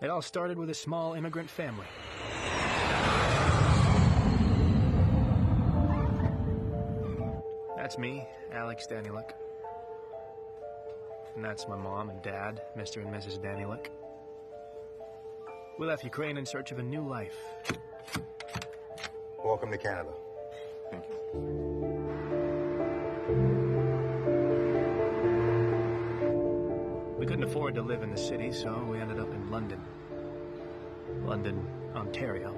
It all started with a small immigrant family. That's me, Alex Danyliuk. And that's my mom and dad, Mr. and Mrs. Danyliuk. We left Ukraine in search of a new life. Welcome to Canada. Thank you. We couldn't afford to live in the city, so we ended up in London, Ontario.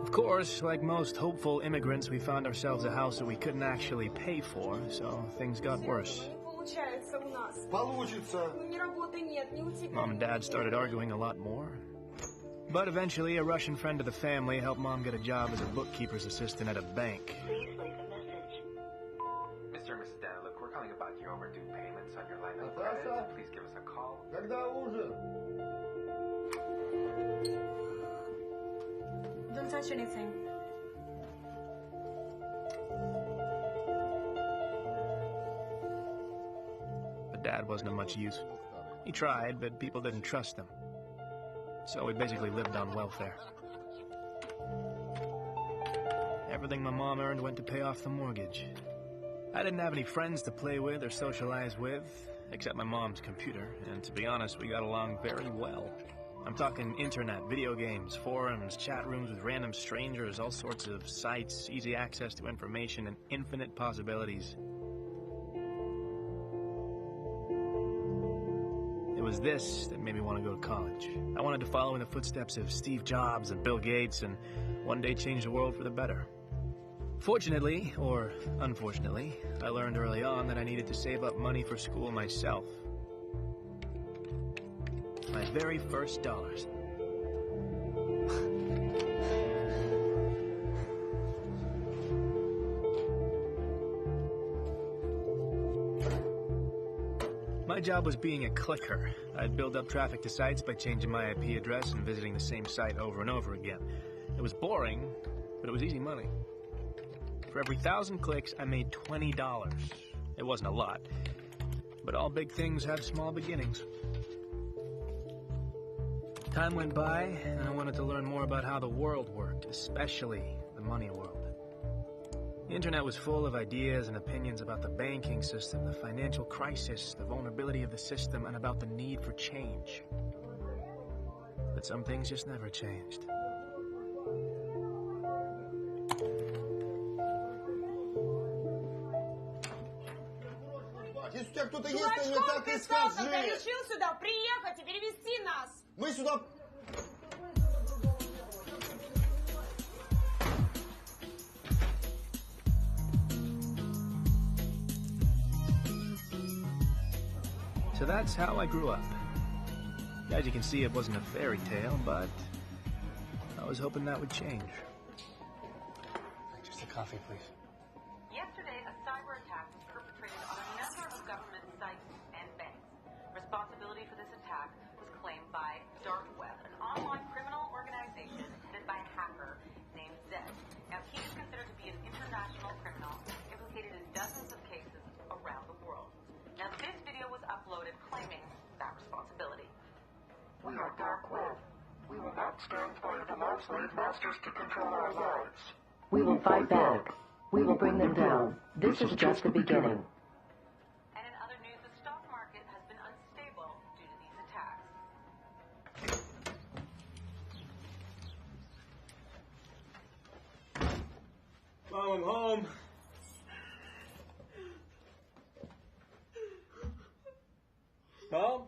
Of course, like most hopeful immigrants, we found ourselves a house that we couldn't actually pay for, so things got worse. Mom and Dad started arguing a lot more. But eventually, a Russian friend of the family helped Mom get a job as a bookkeeper's assistant at a bank. Please leave a message. Mr. and Mrs. Danyliuk, we're calling about your overdue payments on your line of credit. Please give us a call. Don't touch anything. But Dad wasn't of much use. He tried, but people didn't trust him. So we basically lived on welfare. Everything my mom earned went to pay off the mortgage. I didn't have any friends to play with or socialize with, except my mom's computer, and to be honest, we got along very well. I'm talking internet, video games, forums, chat rooms with random strangers, all sorts of sites, easy access to information, and infinite possibilities. It was this that made me want to go to college. I wanted to follow in the footsteps of Steve Jobs and Bill Gates and one day change the world for the better. Fortunately, or unfortunately, I learned early on that I needed to save up money for school myself. My very first dollars. My job was being a clicker. I'd build up traffic to sites by changing my IP address and visiting the same site over and over again. It was boring, but it was easy money. For every 1,000 clicks, I made $20. It wasn't a lot, but all big things have small beginnings. Time went by, and I wanted to learn more about how the world worked, especially the money world. The internet was full of ideas and opinions about the banking system, the financial crisis, the vulnerability of the system, and about the need for change. But some things just never changed. Если у тебя кто-то есть, ты мне так и скажи. Ты решил сюда приехать и перевести нас. Мы сюда... So that's how I grew up. As you can see, it wasn't a fairy tale, but I was hoping that would change. Just a coffee, please. Yesterday, a cyber attack was perpetrated on a number of government sites and banks. Responsibility for this attack was claimed by Dark Web, an online criminal organization headed by a hacker named Zed. Now, he is considered to be an international criminal implicated in dozens of cases around the world. Now, this video was uploaded claiming that responsibility. We are Dark Web. We will not stand by and allow slave masters to control our lives. We will fight back. We will bring them down. This is just the beginning. And in other news, the stock market has been unstable due to these attacks. Mom, I'm home. Mom?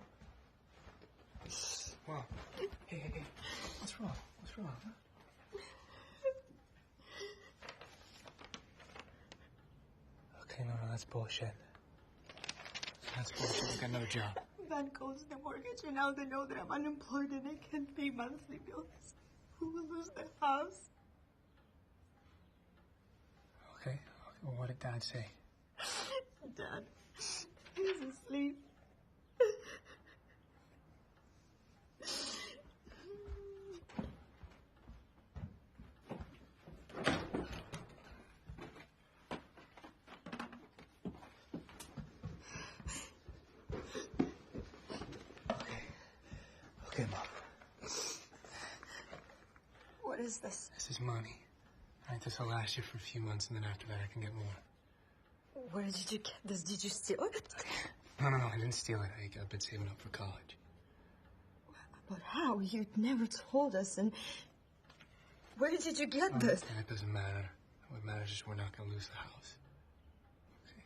Mom. Hey. What's wrong? What's wrong? Huh? Okay, no, that's bullshit. That's bullshit. I got another job. Bank owes the mortgage, and now they know that I'm unemployed and I can't pay monthly bills. Who will lose the house? Okay. Well, what did Dad say? Dad, he's asleep. is this? This is money. All right, this will last you for a few months, and then after that I can get more. Where did you get this? Did you steal it? No, I didn't steal it. I've been saving up for college. But how? You never told us, and where did you get this? And it doesn't matter. What matters is we're not going to lose the house. Okay?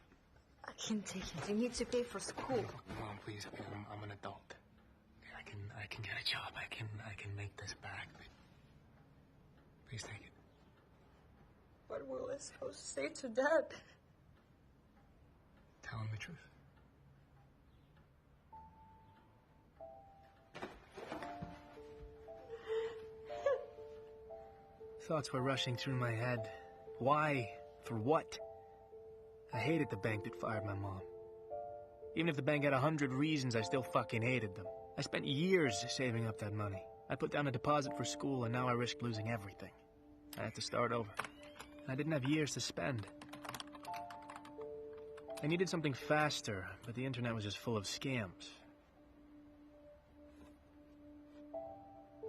I can't take it. You need to pay for school. Mom, please. Okay, I'm an adult. Okay, I can get a job. I can make this back. But please take it. What will I supposed to say to Dad? Tell him the truth. Thoughts were rushing through my head. Why? For what? I hated the bank that fired my mom. Even if the bank had 100 reasons, I still fucking hated them. I spent years saving up that money. I put down a deposit for school, and now I risked losing everything. I had to start over. I didn't have years to spend. I needed something faster, but the internet was just full of scams.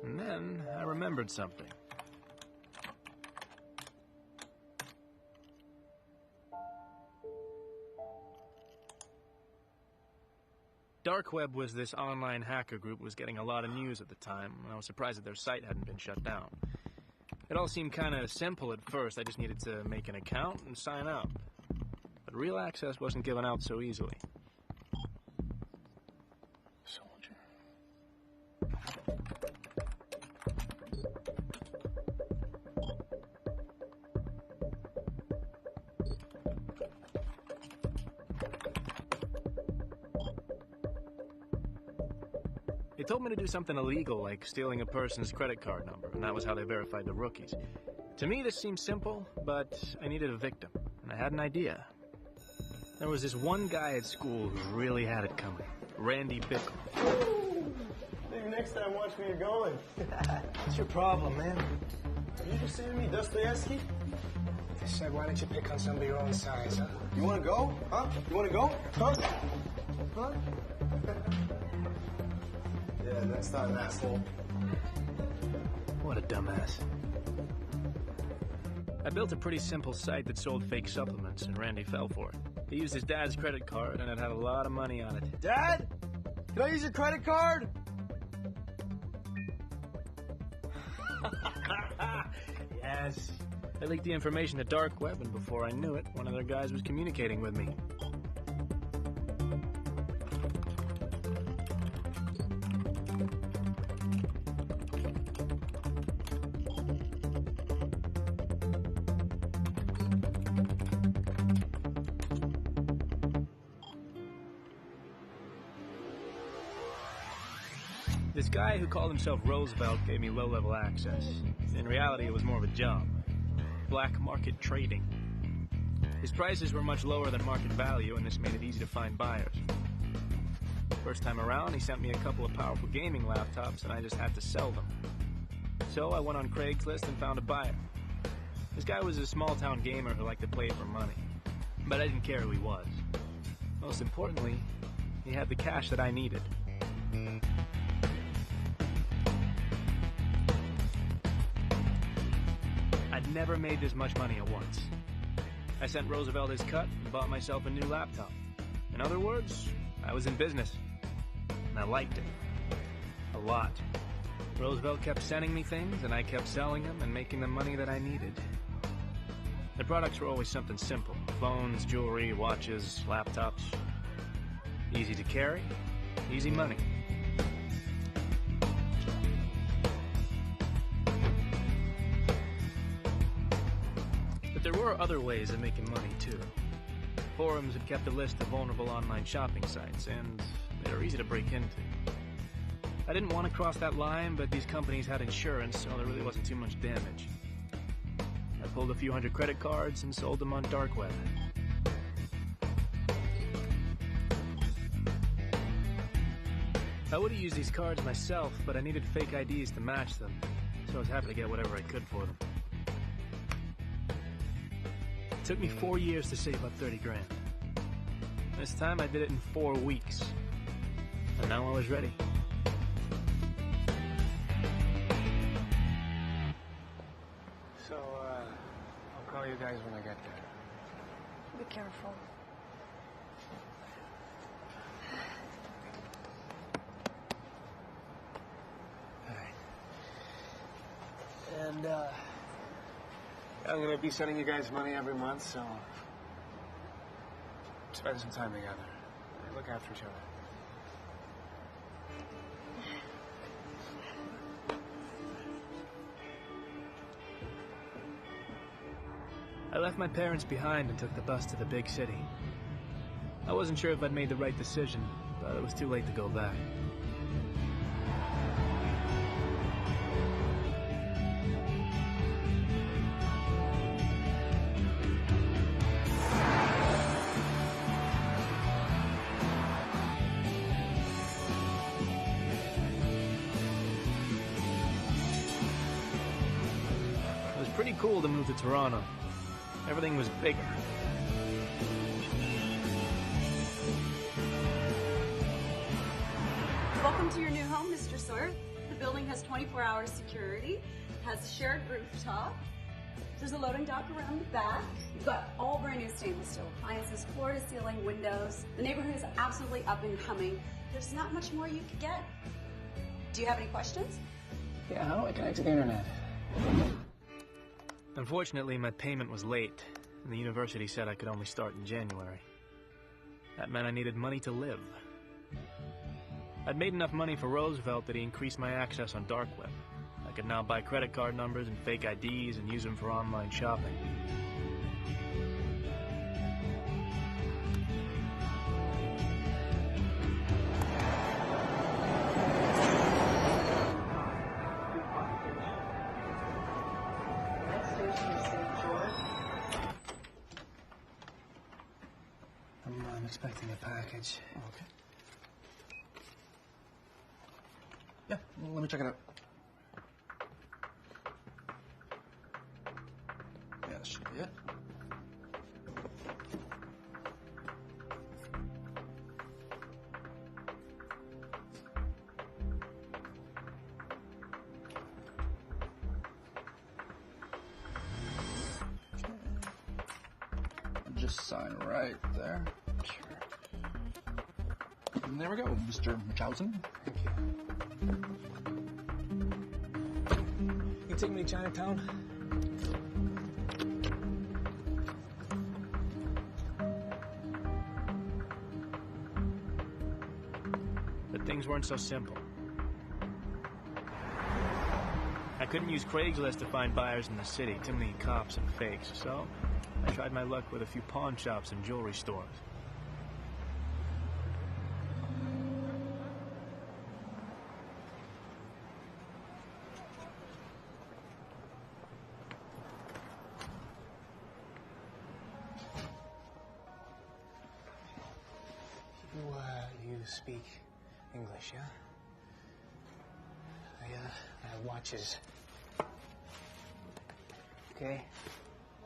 And then I remembered something. Dark Web was this online hacker group was getting a lot of news at the time, and I was surprised that their site hadn't been shut down. It all seemed kind of simple at first. I just needed to make an account and sign up. But real access wasn't given out so easily. Soldier. They told me to do something illegal, like stealing a person's credit card number, and that was how they verified the rookies. To me, this seemed simple, but I needed a victim, and I had an idea. There was this one guy at school who really had it coming. Randy Bickle. Maybe next time watch where you're going. What's your problem, man? Did you just say to me, Dostoevsky? I said, why don't you pick on somebody your own size, huh? You want to go? Huh? You want to go? Huh? Huh? Yeah, next time, asshole. What a dumbass. I built a pretty simple site that sold fake supplements, and Randy fell for it. He used his dad's credit card, and it had a lot of money on it. Dad? Can I use your credit card? Yes. I leaked the information to Dark Web, and before I knew it, one of their guys was communicating with me. This guy who called himself Roosevelt gave me low-level access. In reality, it was more of a job. Black market trading. His prices were much lower than market value, and this made it easy to find buyers. First time around, he sent me a couple of powerful gaming laptops, and I just had to sell them. So I went on Craigslist and found a buyer. This guy was a small-town gamer who liked to play for money. But I didn't care who he was. Most importantly, he had the cash that I needed. I'd never made this much money at once. I sent Roosevelt his cut and bought myself a new laptop. In other words, I was in business. And I liked it. A lot. Roosevelt kept sending me things, and I kept selling them and making the money that I needed. The products were always something simple. Phones, jewelry, watches, laptops. Easy to carry, easy money. There were other ways of making money, too. Forums had kept a list of vulnerable online shopping sites, and they were easy to break into. I didn't want to cross that line, but these companies had insurance, so there really wasn't too much damage. I pulled a few hundred credit cards and sold them on Dark Web. I would have used these cards myself, but I needed fake IDs to match them, so I was happy to get whatever I could for them. It took me 4 years to save up 30 grand. This time I did it in 4 weeks. And now I was ready. you guys when I get there. Be careful. And, I'm gonna be sending you guys money every month, so spend some time together. Look after each other. I left my parents behind and took the bus to the big city. I wasn't sure if I'd made the right decision, but it was too late to go back. It was pretty cool to move to Toronto. Everything was bigger. Welcome to your new home, Mr. Sawyer. The building has 24-hour security, has a shared rooftop. There's a loading dock around the back. You've got all brand new stainless steel appliances, floor-to-ceiling windows. The neighborhood is absolutely up and coming. There's not much more you could get. Do you have any questions? Yeah, how do I connect to the internet? Unfortunately, my payment was late, and the university said I could only start in January. That meant I needed money to live. I'd made enough money for Roosevelt that he increased my access on dark web. I could now buy credit card numbers and fake IDs and use them for online shopping. I'm expecting a package. Okay. Yeah, let me check it out. Yeah, that should be it. Just sign right there. Sure. And there we go, Mr. Munchausen. Thank you. You take me to Chinatown? But things weren't so simple. I couldn't use Craigslist to find buyers in the city, too many cops and fakes, so I tried my luck with a few pawn shops and jewelry stores. You speak English, yeah? I have watches. Okay.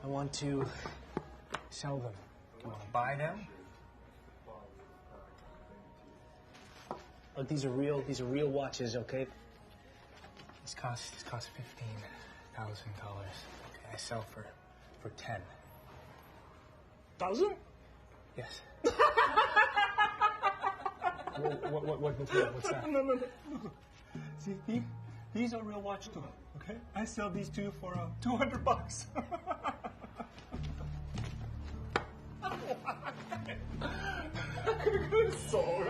I want to sell them. You want to buy them? Oh, these are real watches, okay? These cost $15,000. Okay, I sell for 10,000? Yes. What material? What's that? No. See, these are real watch too, okay? I sell these to you for $200. Good soul.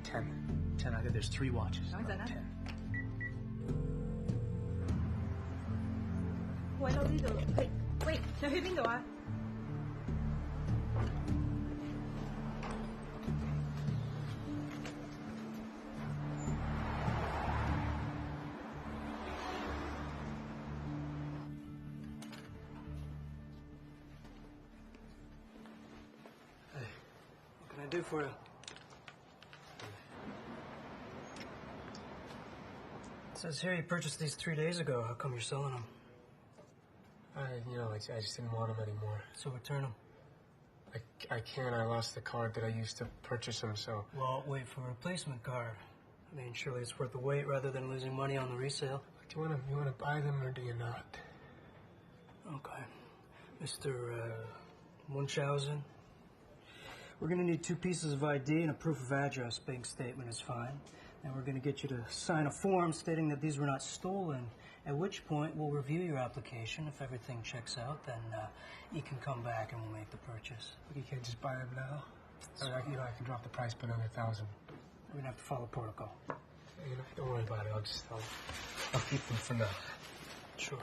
Ten. There's 3 watches. 10. 喂，到呢度。喂，你去邊度啊？What can I do? do for you? It says here you purchased these 3 days ago. How come you're selling them? I just didn't want them anymore. So return them. I can't. I lost the card that I used to purchase them, so... Well, wait for a replacement card. I mean, surely it's worth the wait rather than losing money on the resale. Do you want to buy them or do you not? Okay. Mr. Munchausen, we're going to need 2 pieces of ID and a proof of address. Bank statement is fine. And we're going to get you to sign a form stating that these were not stolen, at which point we'll review your application. If everything checks out, then you can come back and we'll make the purchase. But you can't just buy them now? I can drop the price by another 1,000. We're going to have to follow protocol. Don't worry about it. I'll keep them for now. Sure.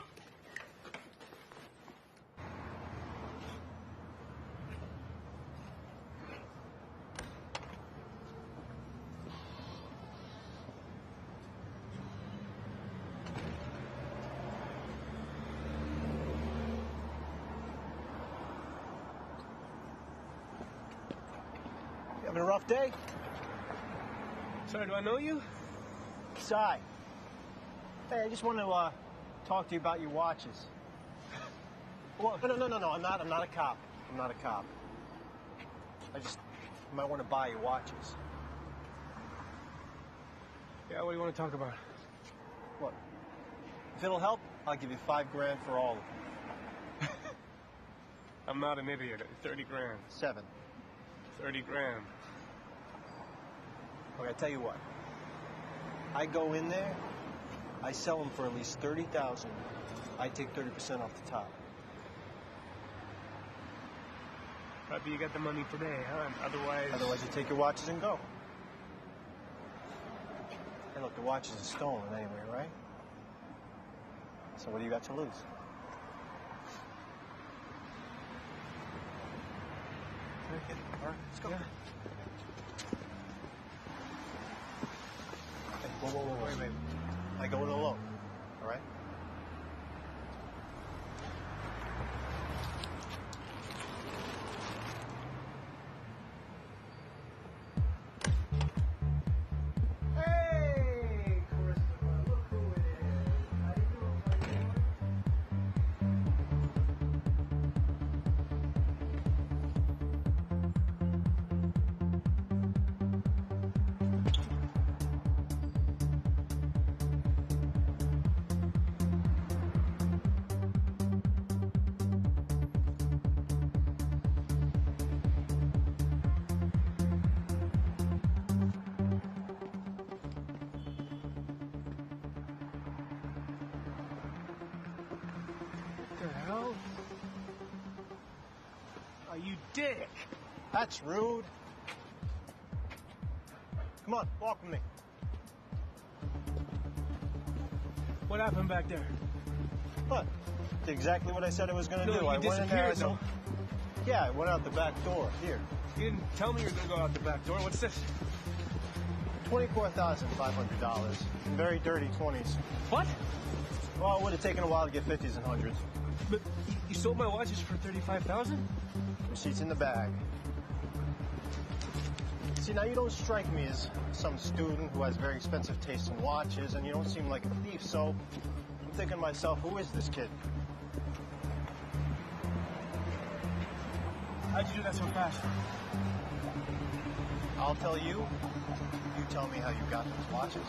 Having a rough day? Sorry, do I know you? Sai. Hey, I just want to talk to you about your watches. Well, no, I'm not a cop. I'm not a cop. I might want to buy your watches. Yeah, what do you want to talk about? What? If it'll help, I'll give you $5 grand for all of them. I'm not an idiot. 30 grand. 7. 30 grand. Okay, I tell you what. I go in there, I sell them for at least $30,000. I take 30% off the top. Probably you got the money today, huh? Otherwise you take your watches and go. Hey, look, the watches are stolen anyway, right? So what do you got to lose? Okay, all right, let's go. Yeah. Hey, whoa, wait. I go in alone, all right? Hey, Christopher, look who it is. How you doing, my boy? What the hell? Oh, you dick! That's rude. Come on, walk with me. What happened back there? What? Did exactly what I said I was going to do. You I went in there. disappeared, though. Yeah, I went out the back door. Here. You didn't tell me you were going to go out the back door. What's this? $24,500. Very dirty 20s. What? Well, it would have taken a while to get 50s and 100s. But you sold my watches for $35,000? Receipts in the bag. See, now you don't strike me as some student who has very expensive taste in watches, and you don't seem like a thief, so I'm thinking to myself, who is this kid? How'd you do that so fast? I'll tell you. You tell me how you got those watches.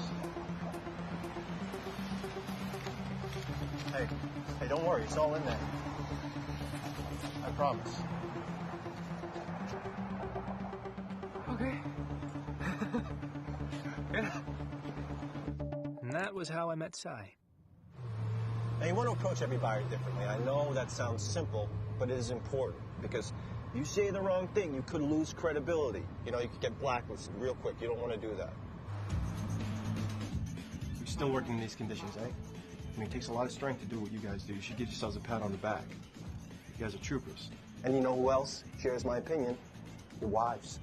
Hey, don't worry. It's all in there. I promise. Okay. Yeah. And that was how I met Sai. Now, you want to approach every buyer differently. I know that sounds simple, but it is important because you say the wrong thing, you could lose credibility. You know, you could get blacklisted real quick. You don't want to do that. You're still working in these conditions, eh? I mean, it takes a lot of strength to do what you guys do. You should give yourselves a pat on the back. You guys are troopers. And you know who else shares my opinion? Your wives,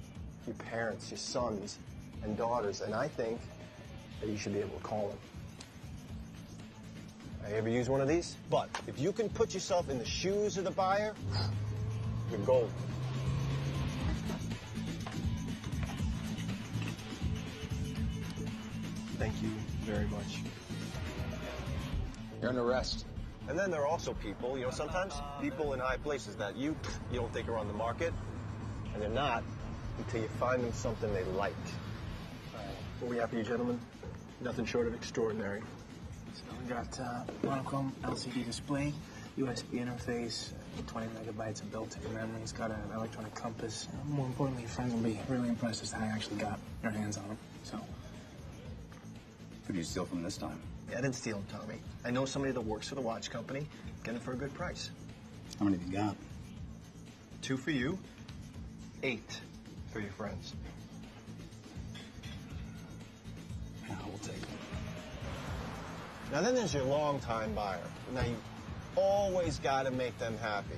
your parents, your sons and daughters. And I think that you should be able to call them. I ever use one of these? But if you can put yourself in the shoes of the buyer, you're gold. you very much. You're under arrest. And then there are also people, you know, sometimes people in high places that you don't think are on the market, and they're not until you find them something they like. What we have for you gentlemen, nothing short of extraordinary. So we got monochrome LCD display, USB interface, 20 megabytes of built-in memory. It's got an electronic compass. More importantly, your friends will be really impressed as to how you actually got your hands on them. So, Who did you steal from this time? Yeah, I didn't steal them, Tommy. I know somebody that works for the watch company. Get them for a good price. How many have you got? 2 for you, 8 for your friends. Yeah, we'll take it. Now then there's your long-time buyer. Now you always got to make them happy.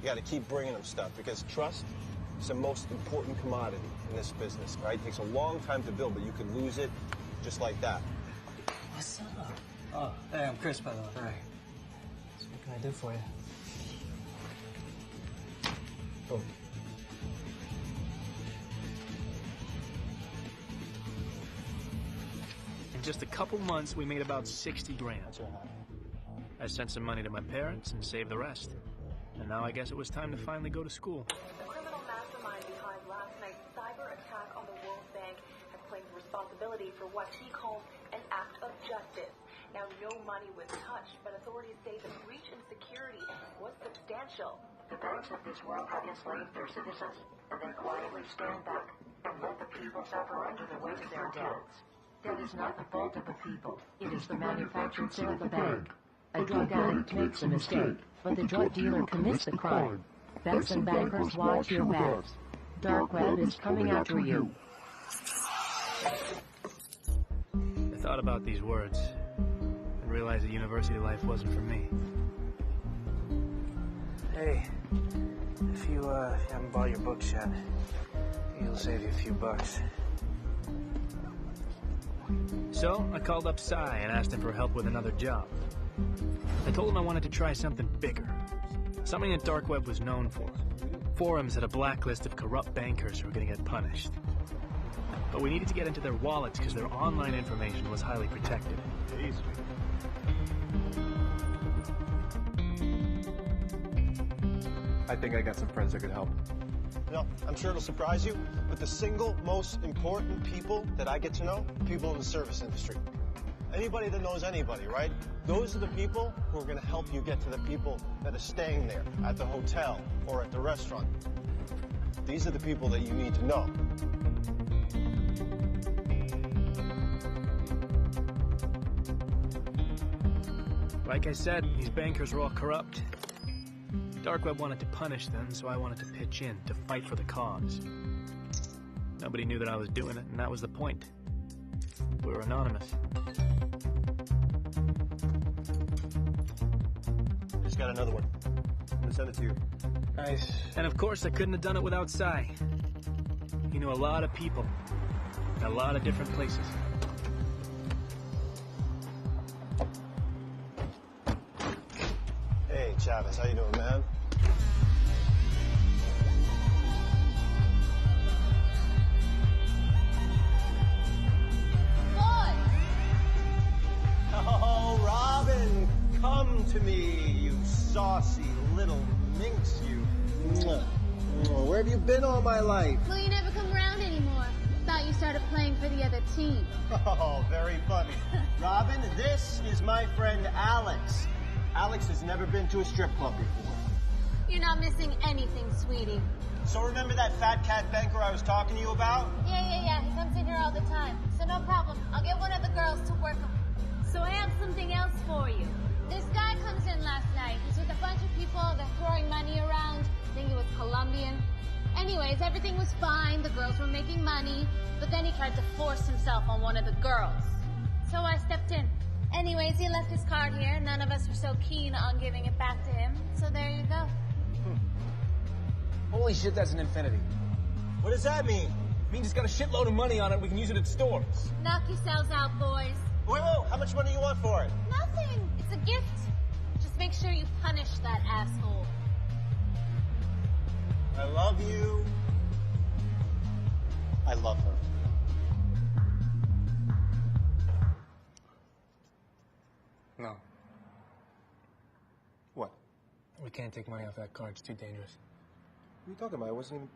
You got to keep bringing them stuff because trust is the most important commodity in this business, right? It takes a long time to build, but you can lose it just like that. what's up? Oh, hey, I'm Chris, by the way. Hi. So what can I do for you? Oh. In just a couple months, we made about 60 grand. I sent some money to my parents and saved the rest. And now I guess it was time to finally go to school. The criminal mastermind behind last night's cyber attack on the World Bank has claimed responsibility for what he calls an act of justice. Now, no money was touched, but authorities say the breach in security was substantial. The banks of this world have enslaved their citizens, and they quietly stand back and let the people suffer under the weight of their debts. That is not the fault of the people. It is the manufactured sin of the bank. A drug addict makes a mistake, but the drug dealer commits the crime. Banks and bankers, watch your backs. Dark web is coming after you. I thought about these words and realized that university life wasn't for me. Hey, if you haven't bought your books yet, it'll save you a few bucks. So I called up Cy and asked him for help with another job. I told him I wanted to try something bigger, something that Dark Web was known for. Forums had a blacklist of corrupt bankers who were going to get punished. But we needed to get into their wallets because their online information was highly protected. I think I got some friends that could help. You know, I'm sure it'll surprise you, but the single most important people that I get to know, people in the service industry. Anybody that knows anybody, right? Those are the people who are going to help you get to the people that are staying there at the hotel or at the restaurant. These are the people that you need to know. Like I said, these bankers were all corrupt. Dark Web wanted to punish them, so I wanted to pitch in to fight for the cause. Nobody knew that I was doing it, and that was the point. We were anonymous. Just got another one. I'm gonna send it to you. Nice. And of course, I couldn't have done it without Cy. He knew a lot of people in a lot of different places. Hey, Chavez, how you doing, man? Oh, Robin, come to me, you saucy little minx, you. Where have you been all my life? Well, you never come around anymore. Thought you started playing for the other team. Oh, very funny. Robin, this is my friend Alex. Alex has never been to a strip club before. You're not missing anything, sweetie. So remember that fat cat banker I was talking to you about? Yeah. He comes in here all the time. So no problem. I'll get one of the girls to work him. So I have something else for you. This guy comes in last night. He's with a bunch of people. They're throwing money around. I think he was Colombian. Anyways, everything was fine. The girls were making money. But then he tried to force himself on one of the girls. So I stepped in. Anyways, he left his card here. None of us were so keen on giving it back to him. So there you go. Holy shit, that's an infinity. What does that mean? It means it's got a shitload of money on it. We can use it at stores. Knock yourselves out, boys. Whoa, how much money do you want for it? Nothing. It's a gift. Just make sure you punish that asshole. I love you. I love her. No. What? We can't take money off that card. It's too dangerous. What are you talking about? I wasn't even...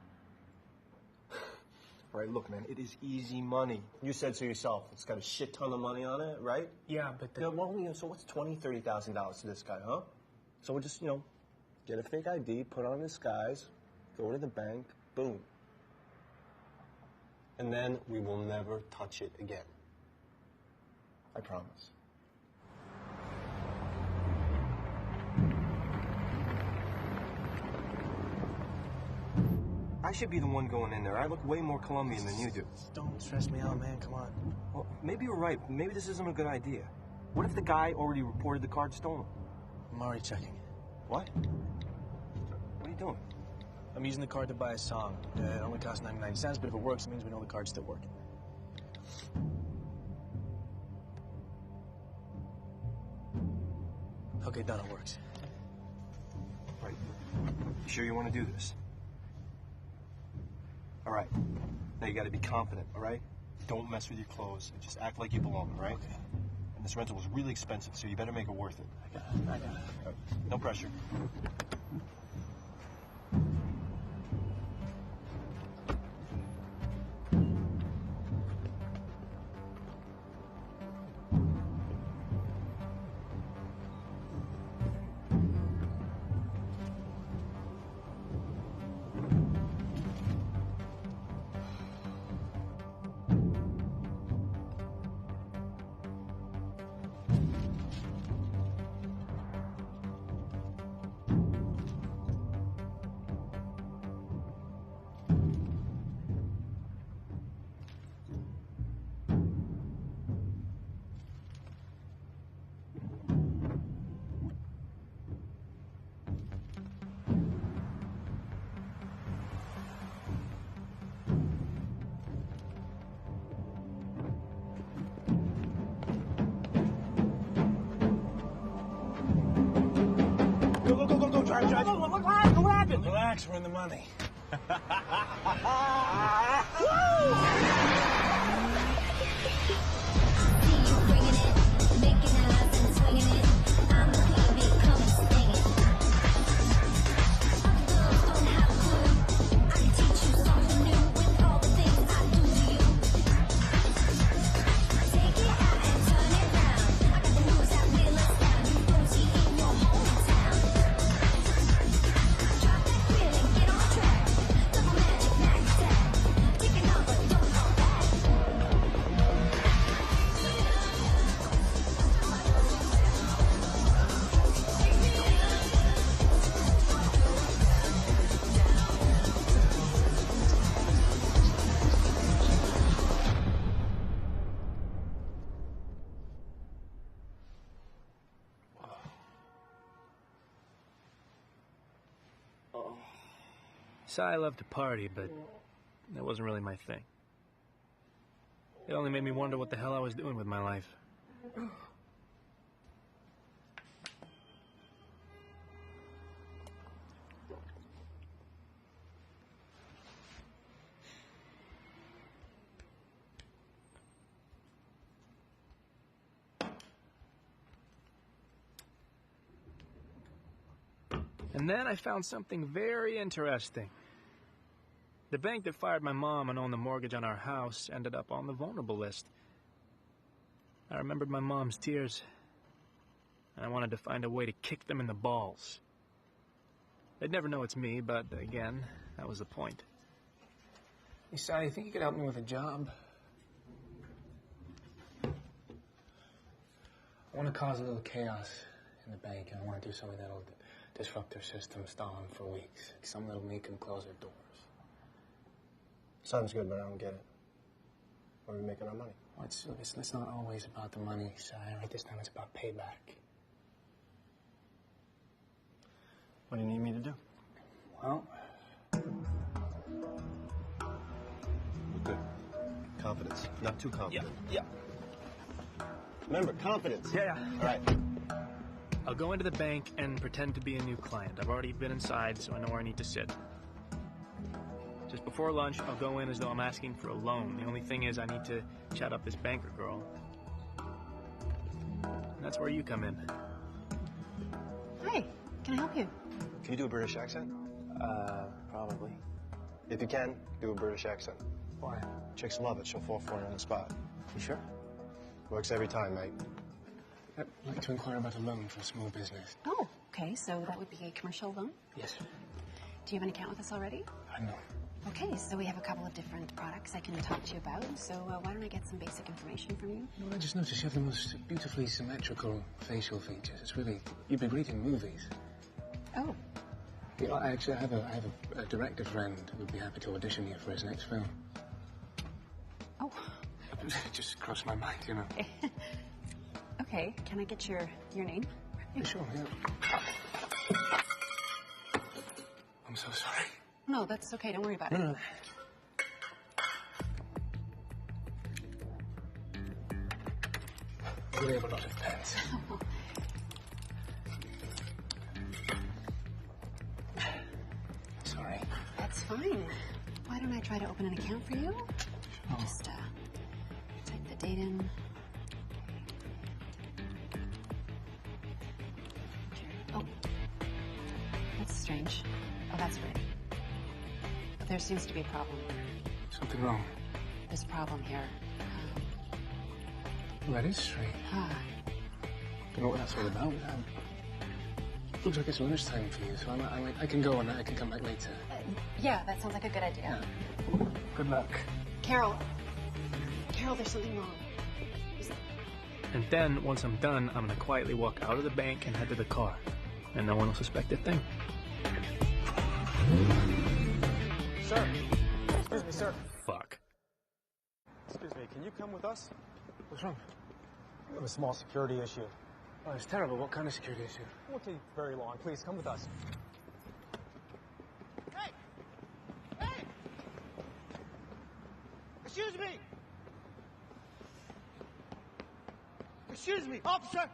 All right, look, man, it is easy money. You said so yourself. It's got a shit ton of money on it, right? Yeah, but... Yeah, well, so what's $20,000, $30,000 to this guy, huh? So we'll just, get a fake ID, put on a disguise, go to the bank, boom. And then we will never touch it again. I promise. I should be the one going in there. I look way more Colombian than you do. Don't stress me out, man. Come on. Well, maybe you're right. Maybe this isn't a good idea. What if the guy already reported the card stolen? I'm already checking. What? What are you doing? I'm using the card to buy a song. It only costs 99 cents, but if it works, it means we know the card's still working. Okay, done. It works. Right. You sure you want to do this? All right. Now you got to be confident, all right? Don't mess with your clothes. Just act like you belong, all right? Okay. And this rental was really expensive, so you better make it worth it. I got it. All right. No pressure. Go, drive. What happened? Relax, we're in the money. So I love to party, but that wasn't really my thing. It only made me wonder what the hell I was doing with my life. And then I found something very interesting. The bank that fired my mom and owned the mortgage on our house ended up on the vulnerable list. I remembered my mom's tears, and I wanted to find a way to kick them in the balls. They'd never know it's me, but again, that was the point. Hey, Si, you think you could help me with a job? I want to cause a little chaos in the bank, and I want to do something that'll disrupt their system, stall them for weeks. Something that'll make them close their doors. Sounds good, but I don't get it. Where are we making our money? Well, it's not always about the money, Si. Right? This time it's about payback. What do you need me to do? Well... Good. Confidence. Not too confident. Yeah. Remember, confidence. Yeah. All right. I'll go into the bank and pretend to be a new client. I've already been inside, so I know where I need to sit. Just before lunch, I'll go in as though I'm asking for a loan. The only thing is I need to chat up this banker girl. And That's where you come in. Hi, can I help you? Can you do a British accent? Probably. If you can, do a British accent. Why? Chicks love it. She'll fall for it on the spot. You sure? Works every time, mate. I'd like to inquire about a loan for a small business. Oh, okay, so that would be a commercial loan? Yes. Do you have an account with us already? No. Okay, so we have a couple of different products I can talk to you about. So why don't I get some basic information from you? Well, I just noticed you have the most beautifully symmetrical facial features. It's really, you'd be great in movies. Oh. Yeah, I have a director friend who'd be happy to audition you for his next film. Oh. It just crossed my mind, you know. Okay, can I get your name? Yeah, sure, yeah. I'm so sorry. No, that's okay. Don't worry about it. No. We have a lot of pets. Sorry. That's fine. Why don't I try to open an account for you? Oh. Just type the date in. Oh, that's strange. Oh, that's weird. But there seems to be a problem. Something wrong? There's a problem here. Well, that is strange. Don't know what that's all about. Looks like it's lunchtime for you, so I can go and I can come back later. Yeah, that sounds like a good idea. Yeah. Good luck. Carol, there's something wrong. And then, once I'm done, I'm gonna quietly walk out of the bank and head to the car. And no one will suspect a thing. Sir. Excuse me, sir. Fuck. Excuse me, can you come with us? What's wrong? We have a small security issue. Oh, it's terrible. What kind of security issue? It won't take very long. Please, come with us. Hey! Hey! Excuse me! Excuse me, officer!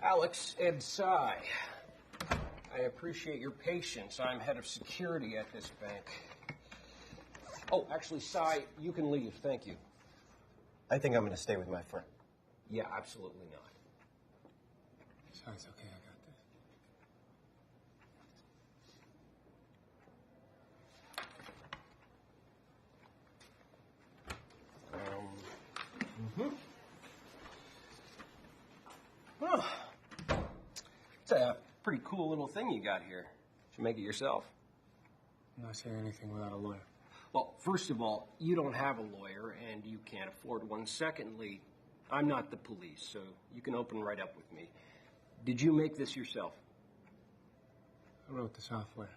Alex and Cy. I appreciate your patience. I'm head of security at this bank. Oh, actually, Cy, you can leave. Thank you. I think I'm going to stay with my friend. Yeah, absolutely not. Cy, it's okay. I got this. Oh. It's a pretty cool little thing you got here. Did you make it yourself? I'm not saying anything without a lawyer. Well, first of all, you don't have a lawyer, and you can't afford one. Secondly, I'm not the police, so you can open right up with me. Did you make this yourself? I wrote the software.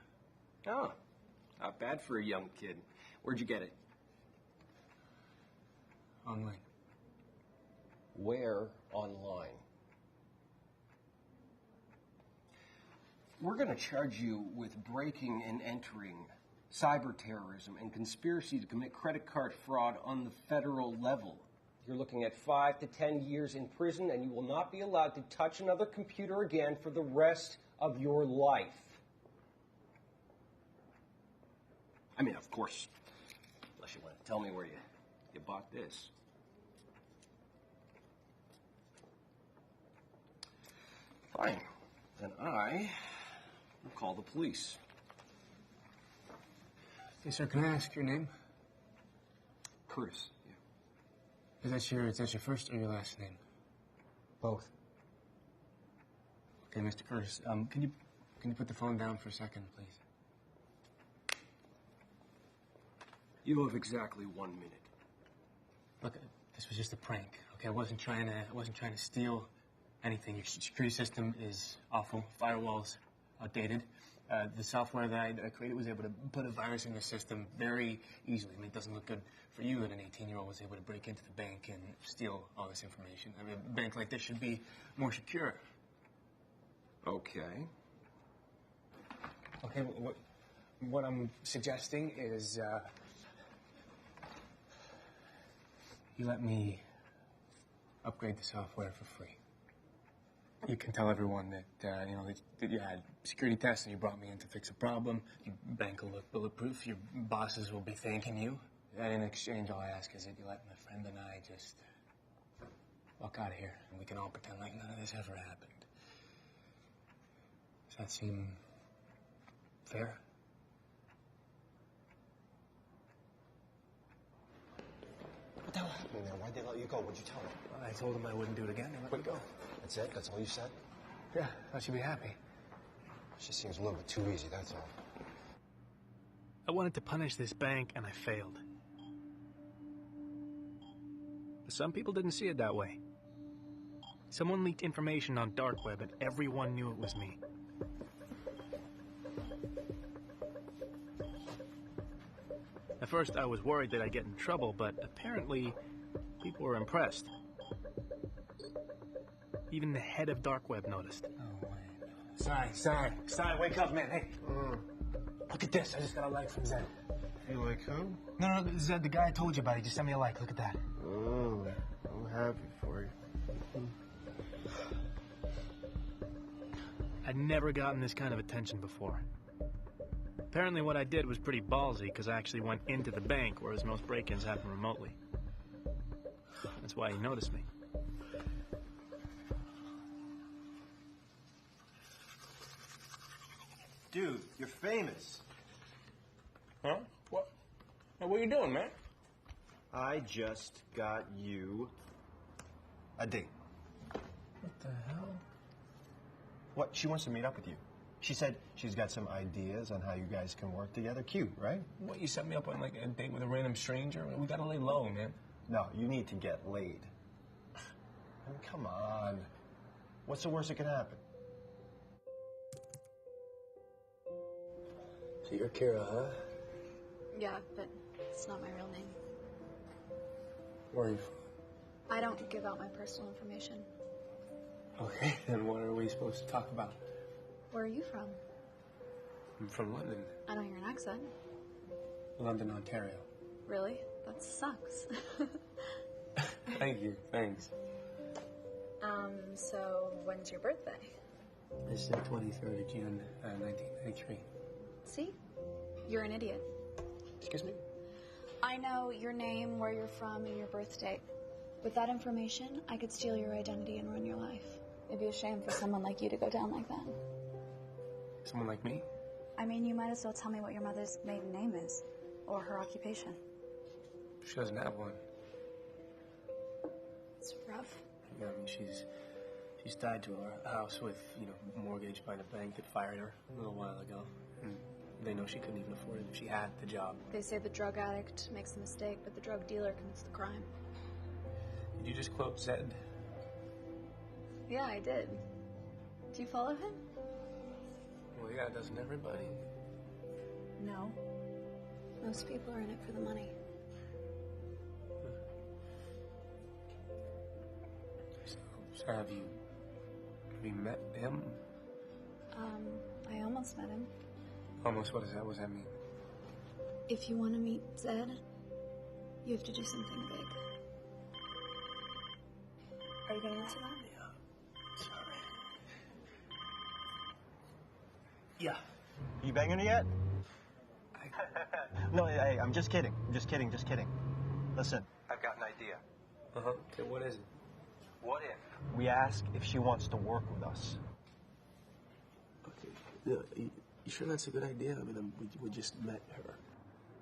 Oh, not bad for a young kid. Where'd you get it? Online. Where online? We're going to charge you with breaking and entering, cyber terrorism, and conspiracy to commit credit card fraud on the federal level. You're looking at 5 to 10 years in prison, and you will not be allowed to touch another computer again for the rest of your life. I mean, of course, unless you want to tell me where you bought this. Fine. Then I will call the police. Hey, sir, can I ask your name? Curtis. Yeah. Is that your first or your last name? Both. Okay, Mr. Curtis, can you put the phone down for a second, please? You have exactly 1 minute. Look, this was just a prank. Okay, I wasn't trying to steal anything. Your security system is awful. Firewall's outdated. The software that I created was able to put a virus in the system very easily. I mean, it doesn't look good for you that an 18-year-old was able to break into the bank and steal all this information. I mean, a bank like this should be more secure. Okay. Okay, what I'm suggesting is you let me upgrade the software for free. You can tell everyone that, that you had security tests and you brought me in to fix a problem. Your bank will look bulletproof. Your bosses will be thanking you. And in exchange, all I ask is that you let my friend and I just walk out of here and we can all pretend like none of this ever happened. Does that seem fair? What the hell happened there? Why'd they let you go? What'd you tell them? Well, I told them I wouldn't do it again. They let me go. That's it? That's all you said? Yeah, thought you'd be happy. She seems a little bit too easy, that's all. I wanted to punish this bank, and I failed. But some people didn't see it that way. Someone leaked information on dark web, and everyone knew it was me. At first, I was worried that I'd get in trouble, but apparently, people were impressed. Even the head of dark web noticed. Oh, wait. Sorry, wake up, man. Hey. Look at this. I just got a like from Zed. You like who? No, Zed, the guy I told you about. He just sent me a like. Look at that. Oh, I'm happy for you. I'd never gotten this kind of attention before. Apparently what I did was pretty ballsy because I actually went into the bank, whereas most break-ins happen remotely. That's why he noticed me. Dude, you're famous. Huh? What? Hey, what are you doing, man? I just got you a date. What the hell? What? She wants to meet up with you. She said she's got some ideas on how you guys can work together. Cute, right? What, you set me up on like a date with a random stranger? We gotta lay low, man. No, you need to get laid. I mean, come on. What's the worst that can happen? So you're Kira, huh? Yeah, but it's not my real name. Where are you from? I don't give out my personal information. Okay, then what are we supposed to talk about? Where are you from? I'm from London. I don't hear an accent. London, Ontario. Really? That sucks. Thank you, thanks. So when's your birthday? It's the 23rd of June, 1993. See? You're an idiot. Excuse me? I know your name, where you're from, and your birth date. With that information, I could steal your identity and run your life. It'd be a shame for someone like you to go down like that. Someone like me? I mean, you might as well tell me what your mother's maiden name is, or her occupation. She doesn't have one. It's rough. Yeah, I mean, she's tied to her house with, mortgage by the bank that fired her a little while ago. And they know she couldn't even afford it if she had the job. They say the drug addict makes the mistake, but the drug dealer commits the crime. Did you just quote Zed? Yeah, I did. Do you follow him? Well, yeah, doesn't everybody? No. Most people are in it for the money. So have you met him? I almost met him. Almost? What is that? What does that mean? If you want to meet Zed, you have to do something big. Are you going to answer that? Yeah. You banging her yet? No, hey, I'm just kidding. I'm just kidding. Listen, I've got an idea. Uh-huh. Okay, what is it? What if we ask if she wants to work with us? Okay. Yeah, you sure that's a good idea? I mean, we just met her.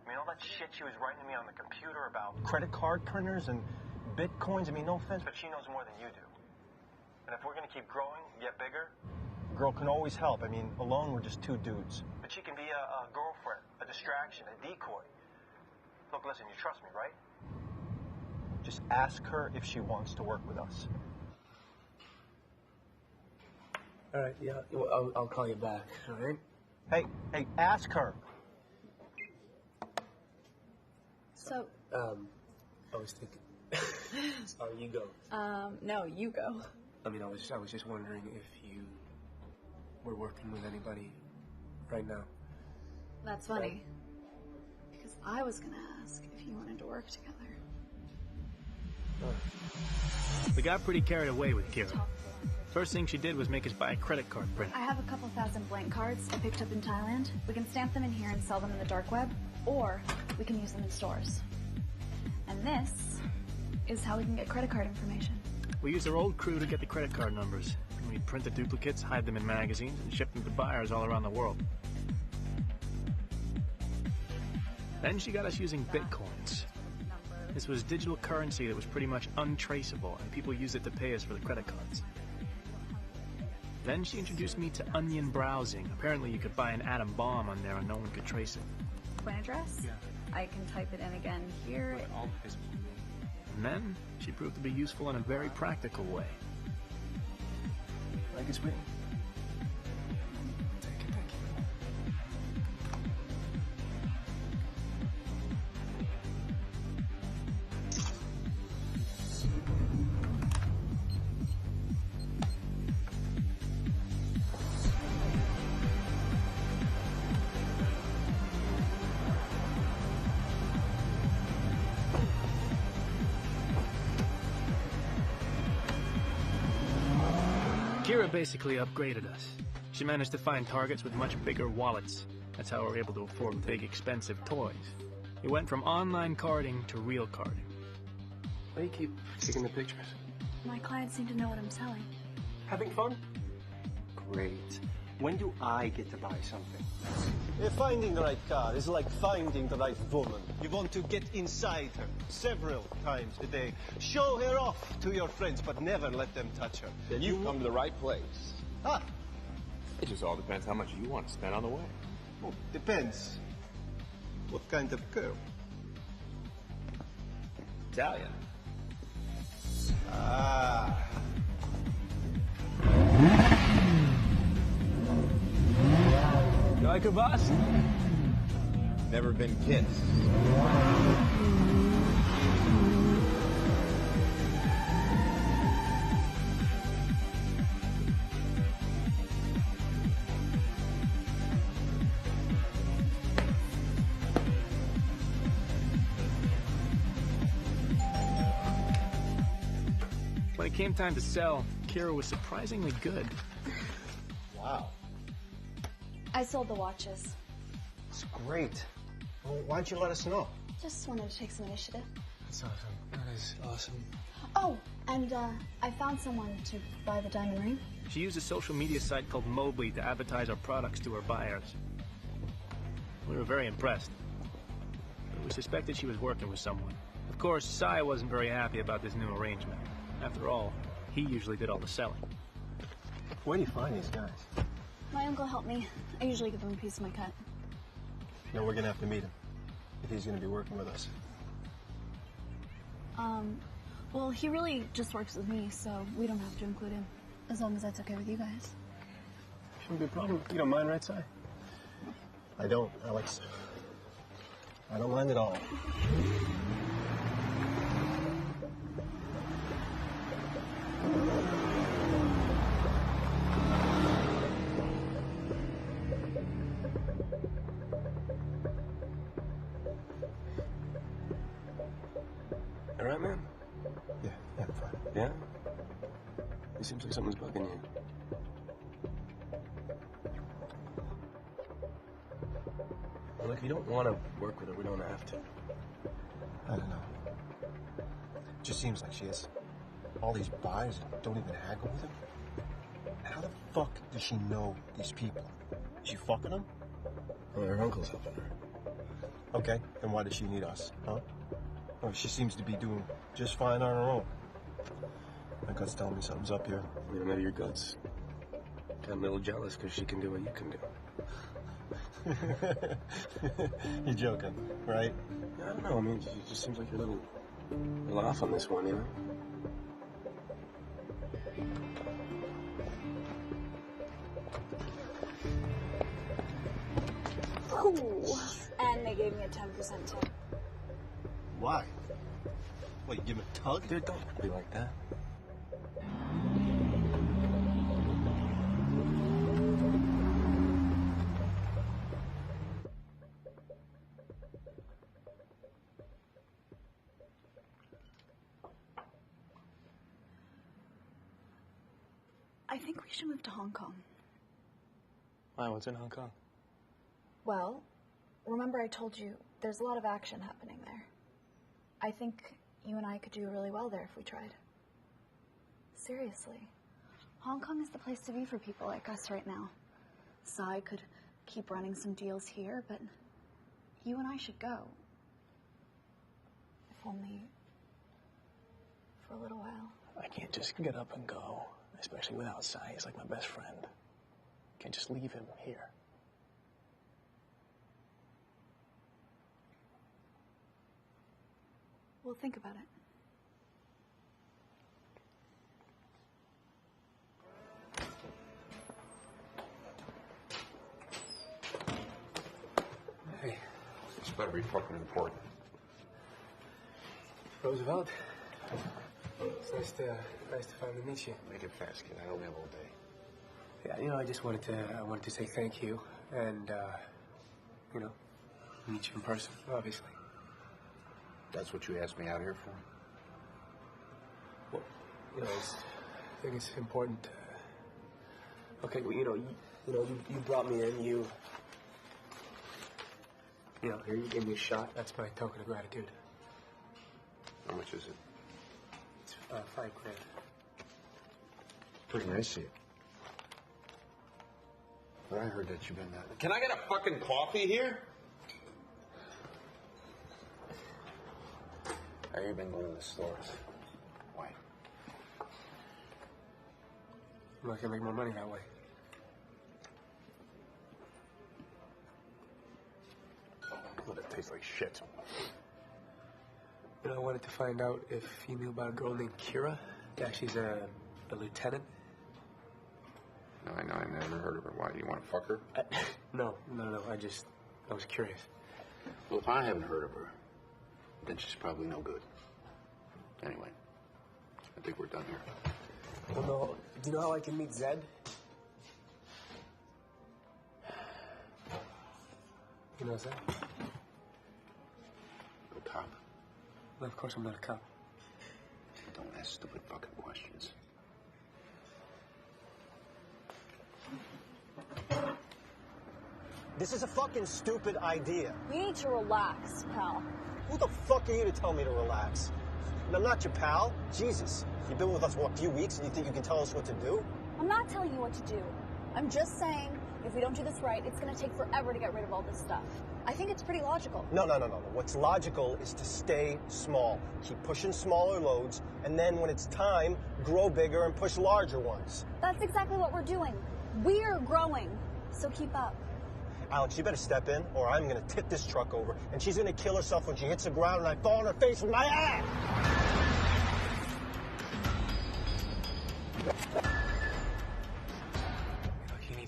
I mean, all that shit she was writing to me on the computer about credit card printers and bitcoins, I mean, no offense, but she knows more than you do. And if we're going to keep growing, get bigger, a girl can always help. I mean, alone we're just two dudes. But she can be a girlfriend, a distraction, a decoy. Look, listen, you trust me, right? Just ask her if she wants to work with us. All right, yeah, well, I'll call you back, all right? Hey, ask her. So... I was thinking... Sorry, you go. No, you go. I mean, I was just wondering if you were working with anybody right now. That's funny. Because I was going to ask if you wanted to work together. We got pretty carried away with Kira. Talk for First thing she did was make us buy a credit card printer. I have a couple thousand blank cards I picked up in Thailand. We can stamp them in here and sell them in the dark web, or we can use them in stores. And this is how we can get credit card information. We used our old crew to get the credit card numbers. We print the duplicates, hide them in magazines, and ship them to buyers all around the world. Then she got us using bitcoins. This was digital currency that was pretty much untraceable, and people used it to pay us for the credit cards. Then she introduced me to onion browsing. Apparently you could buy an atom bomb on there and no one could trace it. Coin address? Yeah. I can type it in again here. And then she proved to be useful in a very practical way. Like it's written. Kira basically upgraded us. She managed to find targets with much bigger wallets. That's how we're able to afford big, expensive toys. We went from online carding to real carding. Why do you keep taking the pictures? My clients seem to know what I'm selling. Having fun? Great. When do I get to buy something? Finding the right car is like finding the right woman. You want to get inside her several times a day. Show her off to your friends, but never let them touch her. Then you've come to the right place. Ah, It just all depends how much you want to spend on the way. oh, depends. What kind of girl? Italian. Ah. You like her, boss? Never been kissed. When it came time to sell, Kira was surprisingly good. Wow. I sold the watches. It's great. Well, why don't you let us know? Just wanted to take some initiative. That's awesome. That is awesome. Oh, and I found someone to buy the diamond ring. She used a social media site called Mobley to advertise our products to her buyers. We were very impressed. But we suspected she was working with someone. Of course, Sai wasn't very happy about this new arrangement. After all, he usually did all the selling. Where do you find these guys? My uncle helped me. I usually give him a piece of my cut. No, we're gonna have to meet him if he's gonna be working with us. Well, he really just works with me, so we don't have to include him. As long as that's okay with you guys. Shouldn't be a problem. You don't mind, right, Si? I don't, Alex. I don't mind at all. All right, man? Yeah, I'm fine. Yeah? It seems like something's bugging you. Well, look, if you don't want to work with her, we don't have to. I don't know. It just seems like she has all these buyers and don't even haggle with them. How the fuck does she know these people? Is she fucking them? Well, her uncle's helping her. Okay, then why does she need us, huh? Well, she seems to be doing just fine on her own. My gut's telling me something's up here. You know, maybe your gut's got a little jealous because she can do what you can do. You're joking, right? I don't know. I mean, it just seems like you're a little off on this one, you know? Ooh. And they gave me a 10% tip. Why? What, you give him a tug? Dude, don't be like that. We should move to Hong Kong. Why? What's in Hong Kong? Well, remember I told you there's a lot of action happening there. I think you and I could do really well there if we tried. Seriously. Hong Kong is the place to be for people like us right now. Sai could keep running some deals here, but you and I should go. If only for a little while. I can't just get up and go, especially without Sai. He's like my best friend. Can't just leave him here. We'll think about it. Hey. This better be fucking important. Roosevelt. It's nice to finally meet you. Make it fast, kid. I only have all day. Yeah, you know, I wanted to say thank you and, you know, meet you in person, obviously. That's what you asked me out here for? Well, you know, I think it's important. Okay, well, you brought me in. You know, here you gave me a shot. That's my token of gratitude. How much is it? It's $5,000. Pretty nice of you. But I heard that you've been Can I get a fucking coffee here? Have you been going to the stores? Why? I'm not gonna make more money that way. Well, that tastes like shit. You know, I wanted to find out if you knew about a girl named Kira. Yeah, she's a lieutenant. No, I know. I never heard of her. Why? Do you want to fuck her? No. I was curious. Well, if I haven't heard of her, then she's probably no good. Anyway, I think we're done here. Well, no. Do you know how I can meet Zed? You know Zed? A cop? Well, of course I'm not a cop. Don't ask stupid fucking questions. This is a fucking stupid idea. You need to relax, pal. Who the fuck are you to tell me to relax? And I'm not your pal. Jesus. You've been with us, what, a few weeks, and you think you can tell us what to do? I'm not telling you what to do. I'm just saying, if we don't do this right, it's going to take forever to get rid of all this stuff. I think it's pretty logical. No. What's logical is to stay small. Keep pushing smaller loads, and then when it's time, grow bigger and push larger ones. That's exactly what we're doing. We're growing, so keep up. Alex, you better step in, or I'm going to tip this truck over, and she's going to kill herself when she hits the ground and I fall on her face with my ass!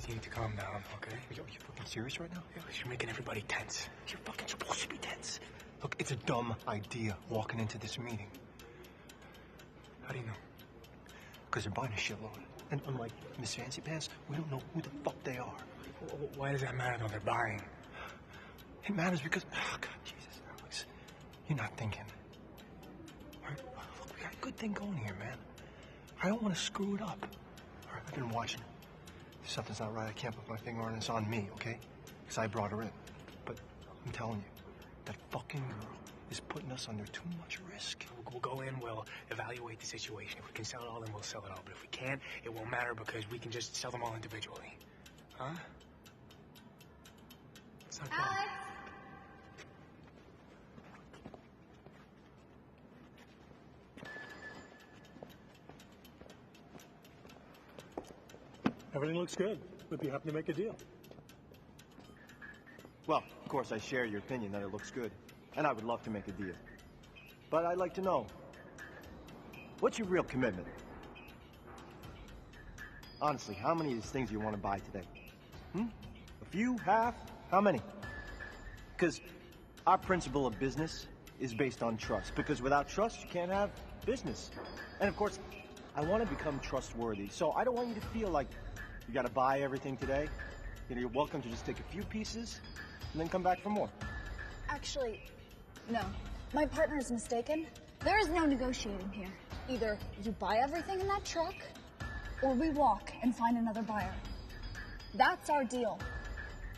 You need to calm down, okay? Yo, you fucking serious right now? Yeah, you're making everybody tense. You're fucking supposed to be tense. Look, it's a dumb idea walking into this meeting. How do you know? Because they're buying a shitload. And unlike Miss Fancy Pants, we don't know who the fuck they are. Why does that matter, though? They're buying. It matters because... Oh, God, Jesus, Alex. You're not thinking. All right, look, we got a good thing going here, man. I don't want to screw it up. All right, I've been watching. If something's not right, I can't put my finger on it. It's on me, okay? Because I brought her in. But I'm telling you, that fucking girl is putting us under too much risk. We'll go in, we'll evaluate the situation. If we can sell it all, then we'll sell it all. But if we can't, it won't matter because we can just sell them all individually. Huh? It's not Alex! Everything looks good. We'd be happy to make a deal. Well, of course, I share your opinion that it looks good. And I would love to make a deal. But I'd like to know, what's your real commitment? Honestly, how many of these things do you want to buy today? A few? Half? How many? Because our principle of business is based on trust. Because without trust, you can't have business. And of course, I want to become trustworthy. So I don't want you to feel like you got to buy everything today. You know, you're welcome to just take a few pieces and then come back for more. Actually, no. My partner is mistaken. There is no negotiating here. Either you buy everything in that truck, or we walk and find another buyer. That's our deal.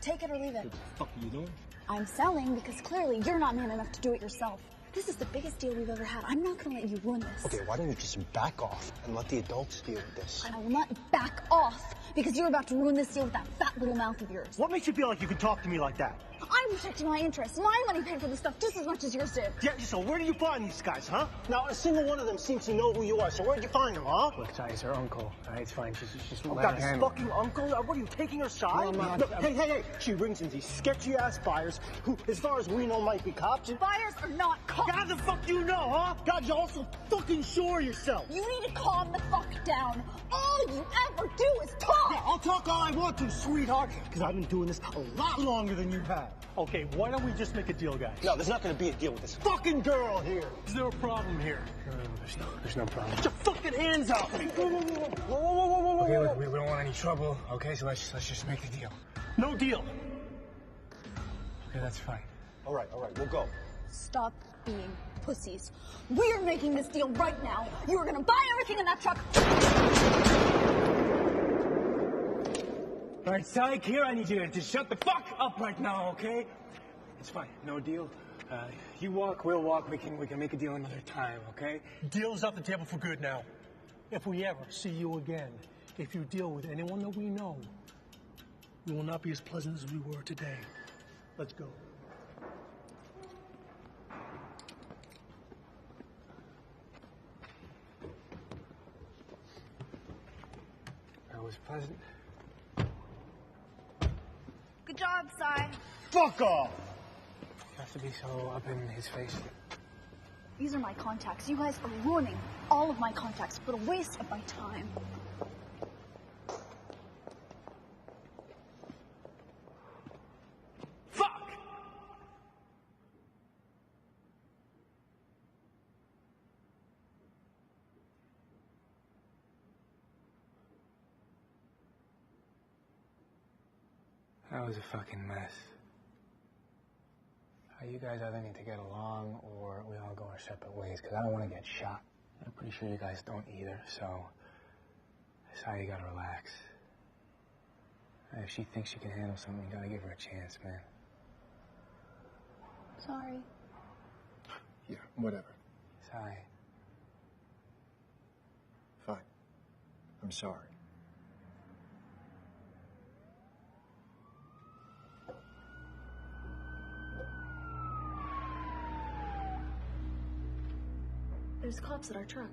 Take it or leave it. What the fuck are you doing? I'm selling because clearly you're not man enough to do it yourself. This is the biggest deal we've ever had. I'm not going to let you ruin this. Okay, why don't you just back off and let the adults deal with this? I will not back off because you're about to ruin this deal with that fat little mouth of yours. What makes you feel like you can talk to me like that? I'm protecting my interests. My money paid for this stuff just as much as yours did. Yeah, so where do you find these guys, huh? Now, a single one of them seems to know who you are, so where'd you find them, huh? Look, Ty, it's her uncle. All right, it's fine. Just Oh, let God, her this handle it. fucking uncle? What are you, taking her side? No, I'm not. Look, hey. She brings in these sketchy-ass buyers who, as far as we know, might be cops. Buyers are not cops. How the fuck do you know, huh? God, you're also fucking sure of yourself. You need to calm the fuck down. All you ever do is talk. Yeah, I'll talk all I want to, sweetheart, because I've been doing this a lot longer than you have. Okay, why don't we just make a deal, guys? No, there's not going to be a deal with this. Fucking girl here. Is there a problem here? No, there's no problem. Get your fucking hands off me. Whoa. Okay, look, we don't want any trouble, okay? So let's just make the deal. No deal. Okay, that's fine. All right, we'll go. Stop being pussies. We're making this deal right now. You are going to buy everything in that truck. All right, Psych, here, I need you to just shut the fuck up right now, okay? It's fine, no deal. You walk, we'll walk. We can make a deal another time, okay? Deal's off the table for good now. If we ever see you again, if you deal with anyone that we know, we will not be as pleasant as we were today. Let's go. That was pleasant. Good job, Cy. Fuck off! You have to be so up in his face. These are my contacts. You guys are ruining all of my contacts for the waste of my time. Fuck! That was a fucking mess. You guys either need to get along or we all go our separate ways, because I don't want to get shot. I'm pretty sure you guys don't either, so that's how you gotta relax. If she thinks she can handle something, you gotta give her a chance, man. Sorry. Yeah, whatever. Sorry. Fine. I'm sorry. There's cops at our truck.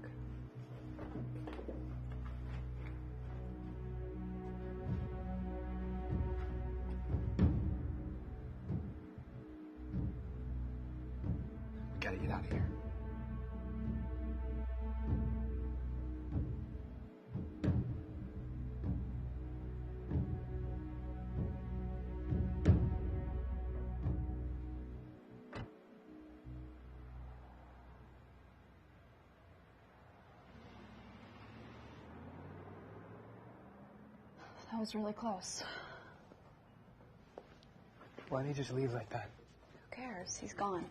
We gotta get out of here. That was really close. Why did he just leave like that? Who cares? He's gone.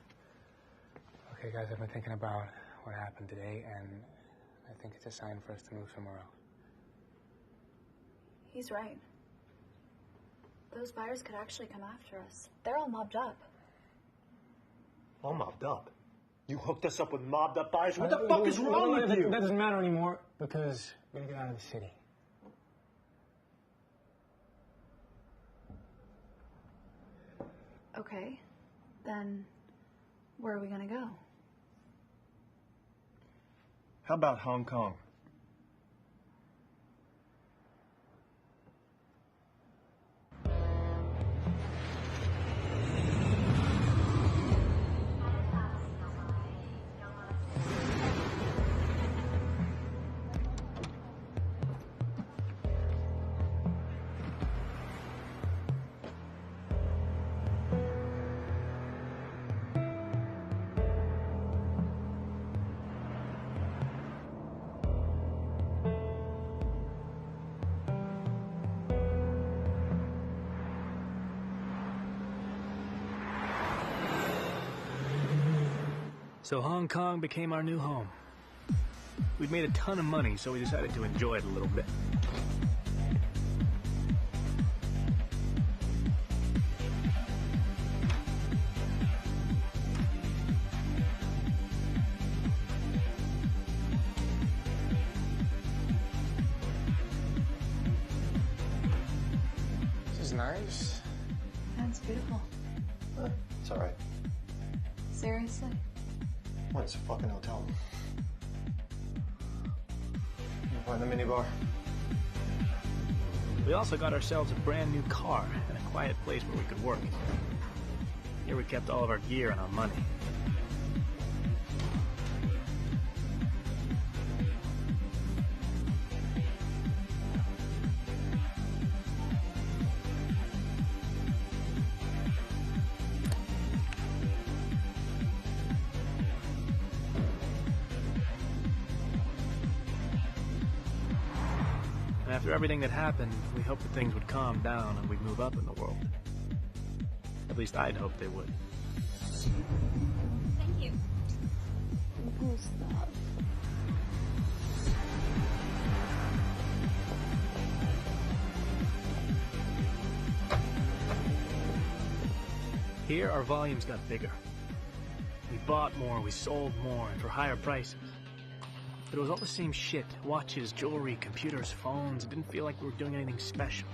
Okay, guys, I've been thinking about what happened today, and I think it's a sign for us to move somewhere else. He's right. Those buyers could actually come after us. They're all mobbed up. All mobbed up? You hooked us up with mobbed up buyers? What the fuck is wrong with you? That doesn't matter anymore, because we're gonna get out of the city. Okay, then where are we gonna go? How about Hong Kong? So Hong Kong became our new home. We'd made a ton of money, so we decided to enjoy it a little bit. This is nice. That's beautiful. It's all right. Seriously? What, it's a fucking hotel. You find the minibar? We also got ourselves a brand new car and a quiet place where we could work. Here we kept all of our gear and our money. And after everything that happened, we hoped that things would calm down and we'd move up in the world. At least I'd hoped they would. Thank you. Who's that? Here, our volumes got bigger. We bought more, we sold more, and for higher prices. But it was all the same shit. Watches, jewelry, computers, phones. It didn't feel like we were doing anything special.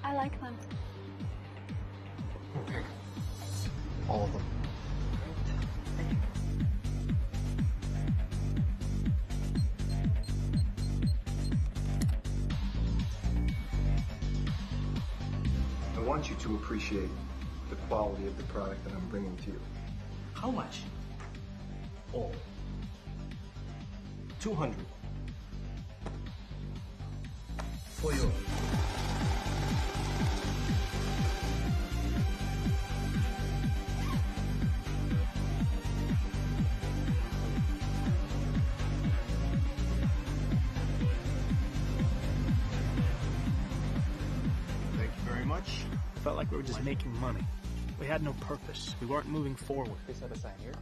I like them. Okay. All of them. I want you to appreciate the quality of the product that I'm bringing to you. How much? All. 200. For you. Thank you very much. Felt like we were just making money. We had no purpose. We weren't moving forward. Please have a sign here.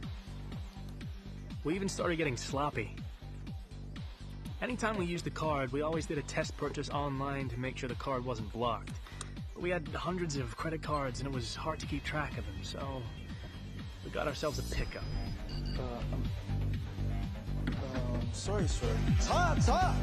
We even started getting sloppy. Anytime we used the card, we always did a test purchase online to make sure the card wasn't blocked. But we had hundreds of credit cards and it was hard to keep track of them, so we got ourselves a pickup. Sorry, sir. 차!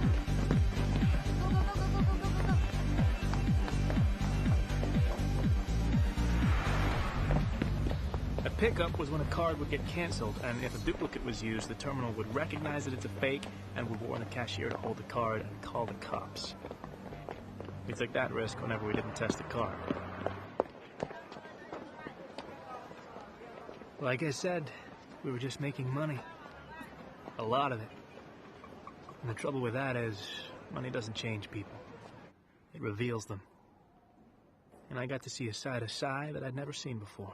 A pickup was when a card would get canceled, and if a duplicate was used, the terminal would recognize that it's a fake and would warn the cashier to hold the card and call the cops. We took that risk whenever we didn't test the card. Like I said, we were just making money. A lot of it. And the trouble with that is, money doesn't change people. It reveals them. And I got to see a side of Sai that I'd never seen before.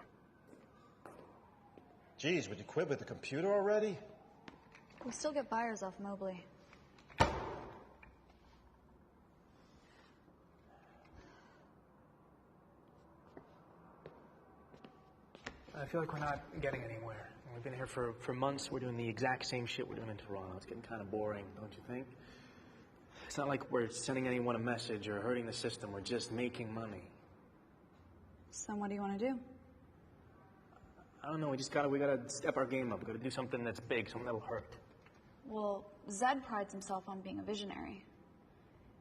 Geez, would you quit with the computer already? We still get buyers off Mobley. I feel like we're not getting anywhere. We've been here for months. We're doing the exact same shit we're doing in Toronto. It's getting kind of boring, don't you think? It's not like we're sending anyone a message or hurting the system. We're just making money. So what do you want to do? I don't know. We gotta step our game up. We gotta do something that's big, something that'll hurt. Well, Zed prides himself on being a visionary.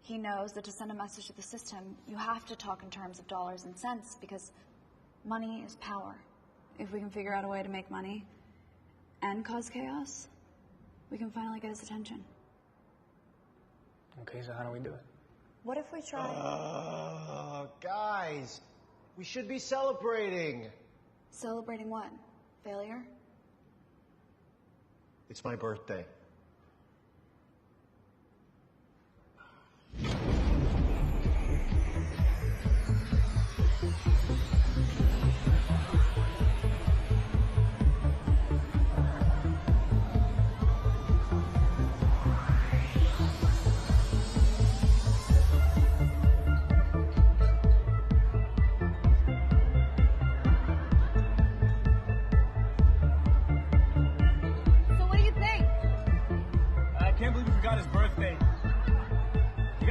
He knows that to send a message to the system, you have to talk in terms of dollars and cents because money is power. If we can figure out a way to make money and cause chaos, we can finally get his attention. Okay, so how do we do it? What if we try... Guys, we should be celebrating. Celebrating what? Failure? It's my birthday.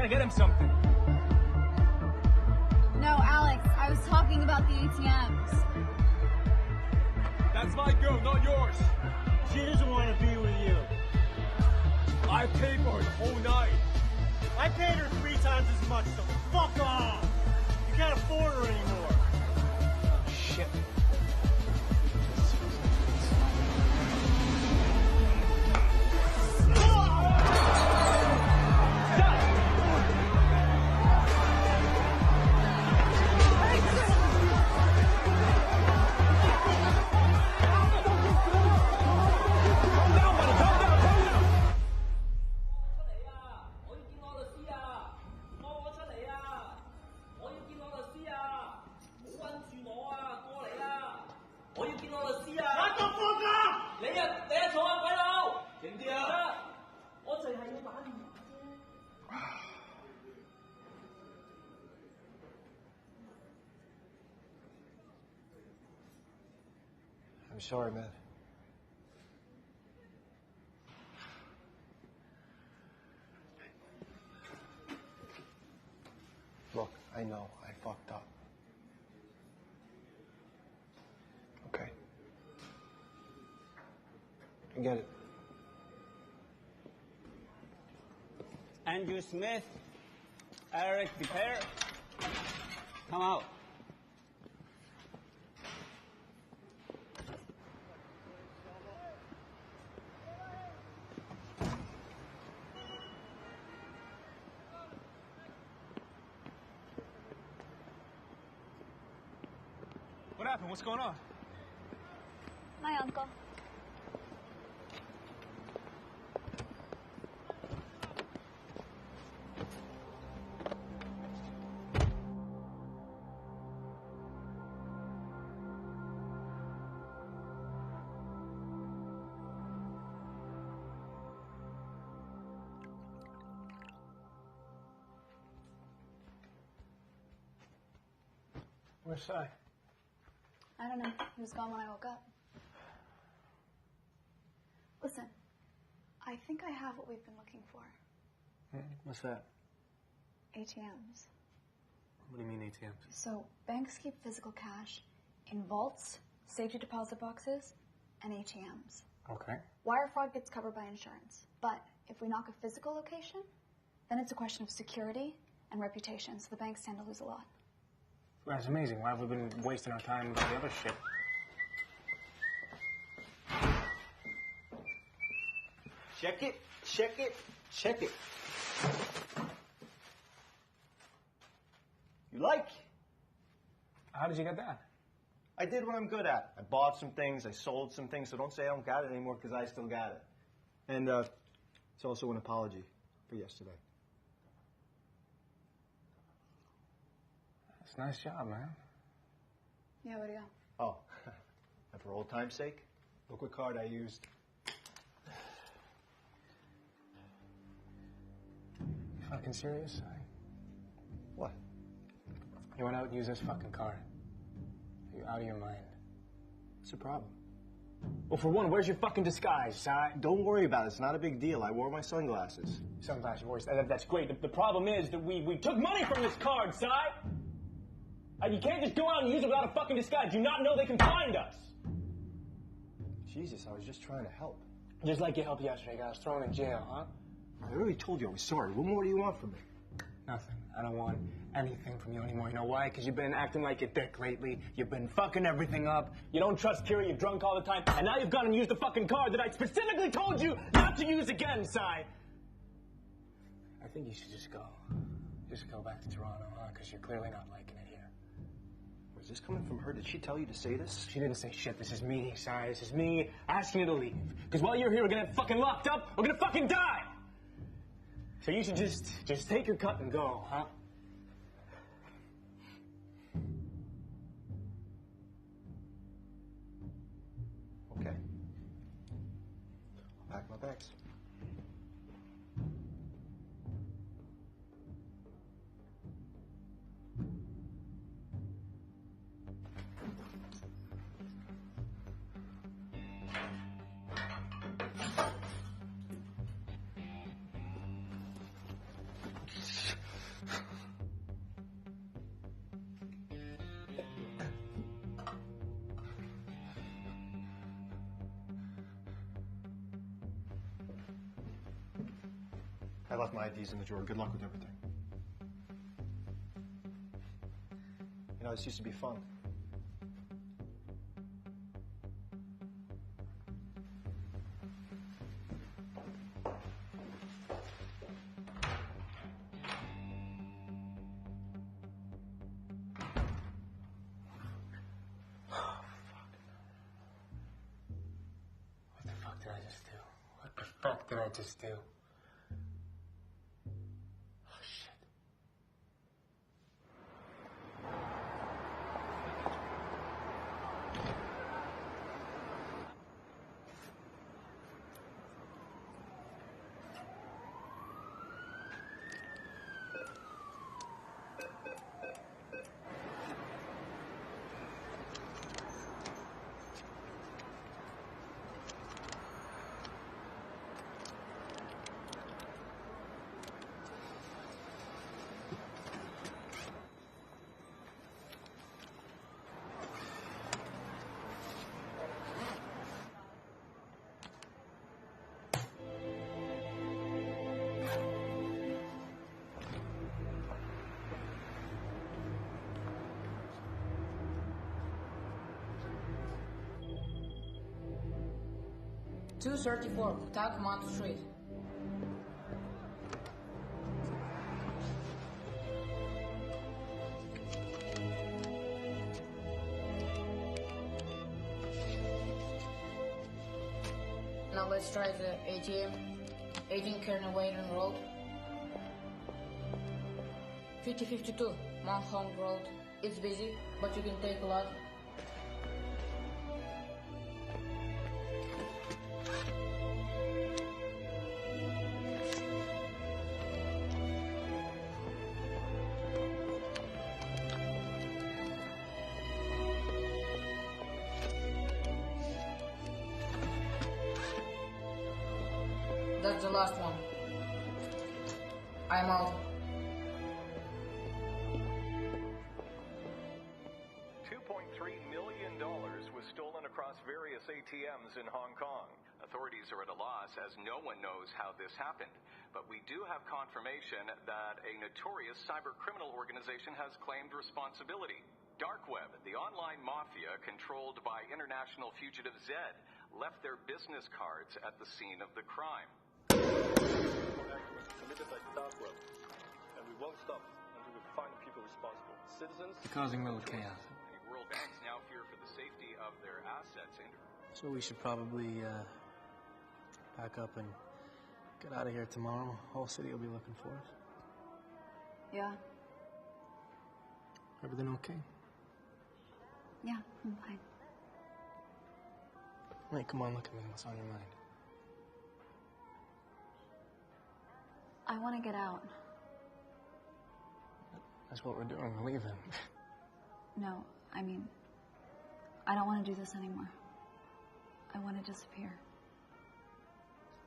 to get him something. No, Alex, I was talking about the ATMs. That's my girl, not yours. She doesn't want to be with you. I paid for her the whole night. I paid her 3 times as much, so fuck off. You can't afford her anymore. Oh, shit. I'm sorry, man. Look, I know I fucked up. Okay. I get it. Andrew Smith, Eric prepare. Come out. What happened? What's going on? My uncle. Where's Sai? I don't know. He was gone when I woke up. Listen, I think I have what we've been looking for. What's that? ATMs. What do you mean ATMs? So, banks keep physical cash in vaults, safety deposit boxes, and ATMs. Okay. Wire fraud gets covered by insurance. But if we knock a physical location, then it's a question of security and reputation, so the banks tend to lose a lot. That's amazing. Why have we been wasting our time with all the other shit? Check it, check it, check it. You like? How did you get that? I did what I'm good at. I bought some things, I sold some things, so don't say I don't got it anymore, because I still got it. And it's also an apology for yesterday. That's a nice job, man. Yeah, where'd he go? Oh, and for old time's sake, look what card I used. You fucking serious? What? You went out and used this fucking card. Are you out of your mind? What's the problem? Well, for one, where's your fucking disguise, Si? Don't worry about it. It's not a big deal. I wore my sunglasses. Sunglasses, that's great. The problem is that we took money from this card, Si! You can't just go out and use it without a fucking disguise. Do you not know they can find us? Jesus, I was just trying to help. Just like you helped yesterday, got us thrown in jail, huh? I already told you I was sorry. What more do you want from me? Nothing. I don't want anything from you anymore. You know why? Because you've been acting like a dick lately. You've been fucking everything up. You don't trust Kira. You're drunk all the time. And now you've gone and used the fucking card that I specifically told you not to use again, Si. I think you should just go. Just go back to Toronto, huh? Because you're clearly not liking it here. Was this coming from her? Did she tell you to say this? She didn't say shit. This is me, Si. This is me asking you to leave. Because while you're here, we're gonna get fucking locked up. We're gonna fucking die. So you should just take your cut and go, huh? Okay. I'll pack my bags. I left my IDs in the drawer. Good luck with everything. You know, this used to be fun. What the fuck did I just do? Oh, shit. $234, Tacmont Street. Now let's try the ATM. 18 Kernewayden Road. 5052, Mount Hong Road. It's busy, but you can take a lot. That's the last one. I'm out. $2.3 million was stolen across various ATMs in Hong Kong. Authorities are at a loss as no one knows how this happened. But we do have confirmation that a notorious cyber criminal organization has claimed responsibility. Dark Web, the online mafia controlled by international fugitive Zed, left their business cards at the scene of the crime. Committed by Dark Web, and we won't stop until we find the people responsible. Citizens. You're causing a little chaos. World banks now fear for the safety of their assets. So we should probably pack up and get out of here tomorrow. Whole city will be looking for us. Yeah. Everything okay? Yeah, I'm fine. Wait, come on, look at me. What's on your mind? I want to get out. That's what we're doing. We're leaving. No, I mean, I don't want to do this anymore. I want to disappear.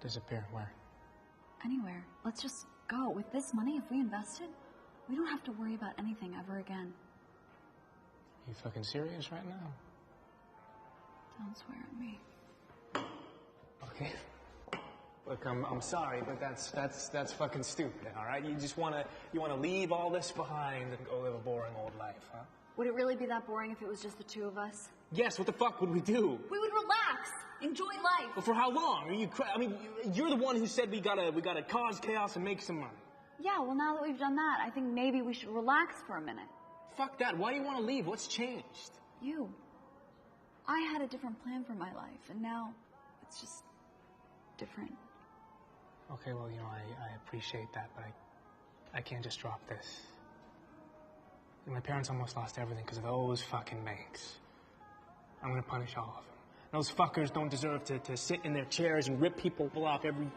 Disappear? Where? Anywhere. Let's just go. With this money, if we invest it, we don't have to worry about anything ever again. You fucking serious right now? Don't swear at me. Okay. Look, I'm sorry, but that's fucking stupid, all right? You wanna leave all this behind and go live a boring old life, huh? Would it really be that boring if it was just the two of us? Yes, what the fuck would we do? We would relax, enjoy life. Well, for how long? Are you I mean, you're the one who said we gotta cause chaos and make some money. Yeah, well, now that we've done that, I think maybe we should relax for a minute. Fuck that. Why do you want to leave? What's changed? You. I had a different plan for my life, and now it's just different. Okay, well, you know, I appreciate that, but I can't just drop this. My parents almost lost everything because of those fucking banks. I'm gonna punish all of them. Those fuckers don't deserve to sit in their chairs and rip people off every...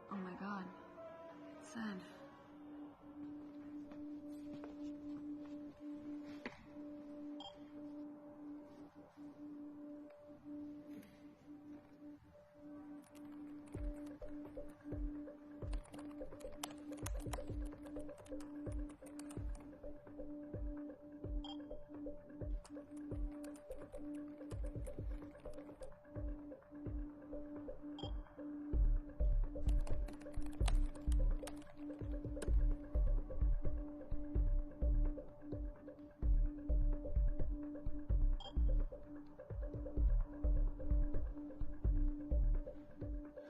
Oh my God. It's sad.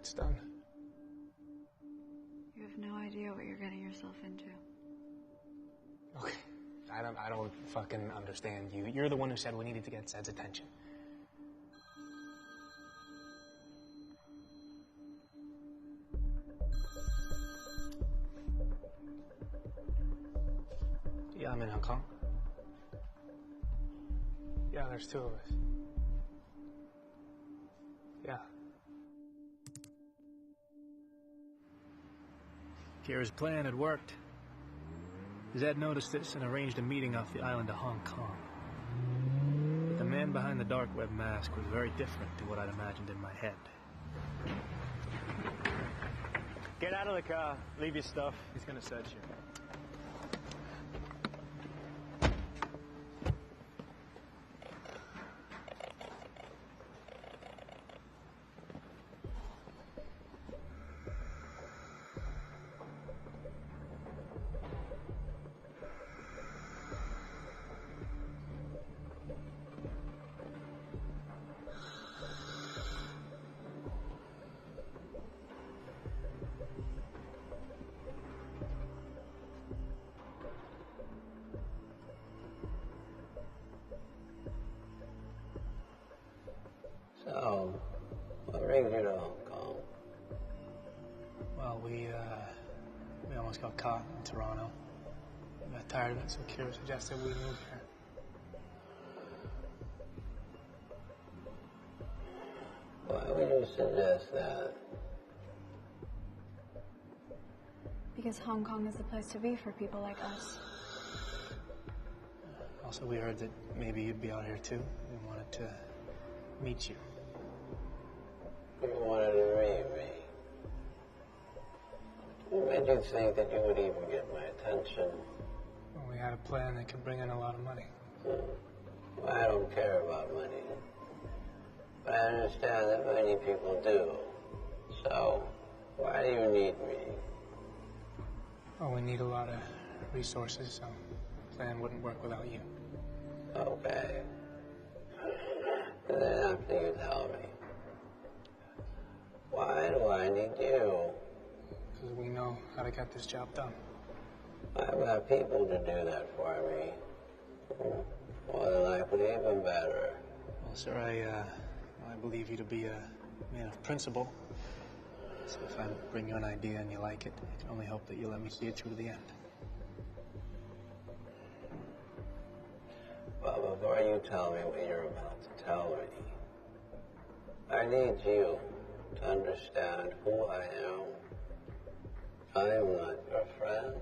it's done. You have no idea what you're getting yourself into. Okay. I don't fucking understand you. You're the one who said we needed to get Zed's attention. Yeah, I'm in Hong Kong. Yeah, there's two of us. Yeah. Kira's plan had worked. Zed noticed this and arranged a meeting off the island of Hong Kong. But the man behind the dark web mask was very different to what I'd imagined in my head. Get out of the car. Leave your stuff. He's gonna search you. So, what brings you to Hong Kong? Well, we almost got caught in Toronto. We got tired of it, so Kira suggested we move here. Why would you suggest that? Because Hong Kong is the place to be for people like us. Also, we heard that maybe you'd be out here too. We wanted to meet you. You wanted to meet me? What made you think that you would even get my attention? Well, we had a plan that could bring in a lot of money. Well, I don't care about money. But I understand that many people do. So, why do you need me? Well, we need a lot of resources, so the plan wouldn't work without you. Okay. Then after you tell me, why do I need you? Because we know how to get this job done. I've got people to do that for me. More than likely, even better. Well, sir, I believe you to be a man of principle. So if I bring you an idea and you like it, I can only hope that you let me see it through to the end. But before you tell me what you're about to tell me, I need you to understand who I am. I am not your friend.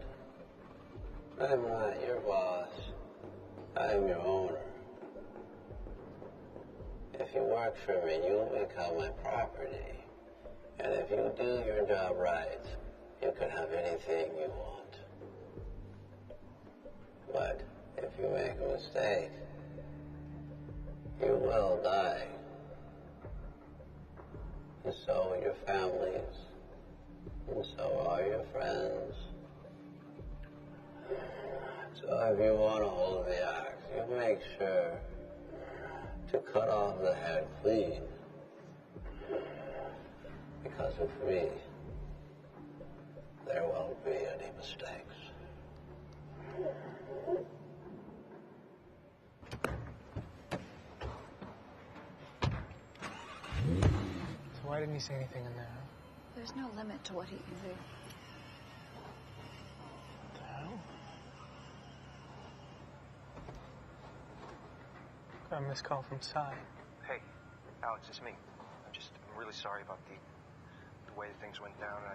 I'm not your boss. I'm your owner. If you work for me, you'll become my property. And if you do your job right, you can have anything you want. But if you make a mistake, you will die. And so will your families. And so are your friends. So if you want to hold the axe, you make sure to cut off the head clean. Because of me, there won't be any mistakes. So why didn't he say anything in there, huh? There's no limit to what he can do. What the hell? Got a missed call from Sai. Hey, Alex, it's me. I'm really sorry about the way things went down, and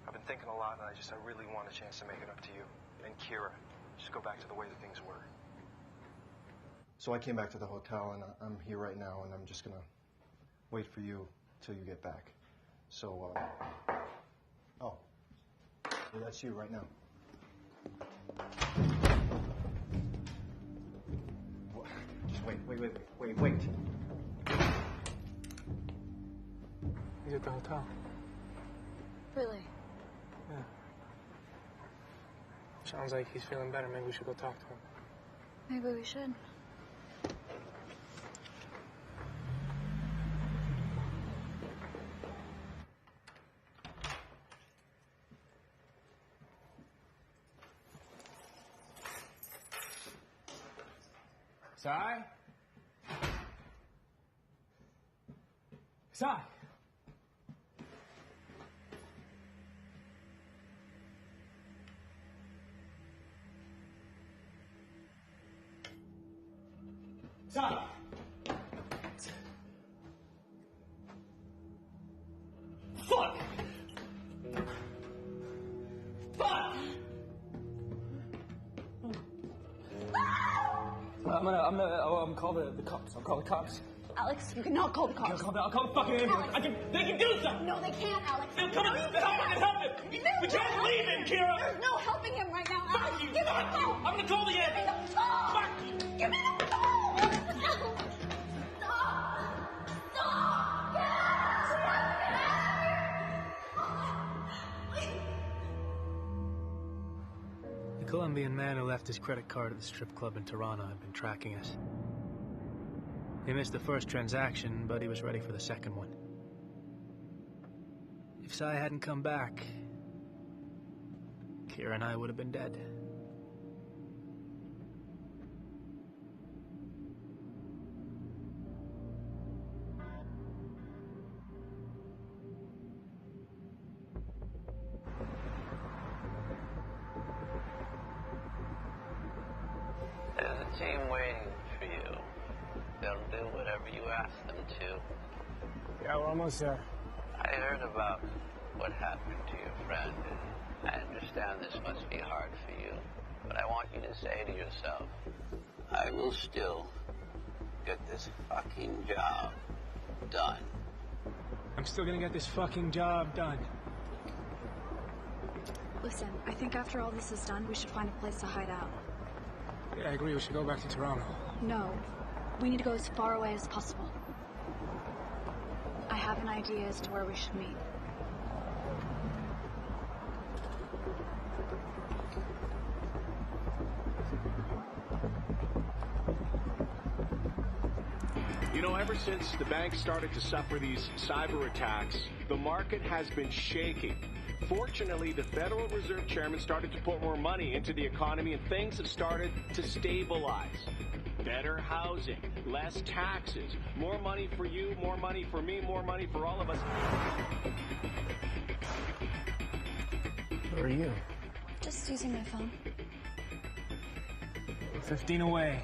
I've been thinking a lot, and I really want a chance to make it up to you and Kira. Just go back to the way that things were. So I came back to the hotel, and I'm here right now, and I'm just gonna wait for you till you get back. So, oh, well, that's you right now. Just wait. He's at the hotel. Really? Yeah. Sounds like he's feeling better. Maybe we should go talk to him. Maybe we should. Sai? Sai? Sai? Fuck! Fuck! I'm gonna call the cops. I'll call the cops. Alex, you cannot call the cops. I'll call the fucking ambulance. They can do something. No, they can't, Alex. They'll come and help him. We can't leave him, Kira. There's no helping him right now, Alex. Give me the phone. I'm gonna call the ambulance. Fuck. Give me the phone. Stop. The Colombian man who left his credit card at the strip club in Toronto had been tracking us. He missed the first transaction, but he was ready for the second one. If Sai hadn't come back, Kira and I would have been dead. There's a team waiting for you. They'll do whatever you ask them to. Yeah, we're almost there. I heard about what happened to your friend, and I understand this must be hard for you. But I want you to say to yourself, I will still get this fucking job done. I'm still gonna get this fucking job done. Listen, I think after all this is done, we should find a place to hide out. Yeah, I agree. We should go back to Toronto. No. We need to go as far away as possible. I have an idea as to where we should meet. You know, ever since the bank started to suffer these cyber attacks, the market has been shaking. Fortunately, the Federal Reserve Chairman started to put more money into the economy and things have started to stabilize. Better housing, less taxes, more money for you, more money for me, more money for all of us. Where are you? Just using my phone. 15 away.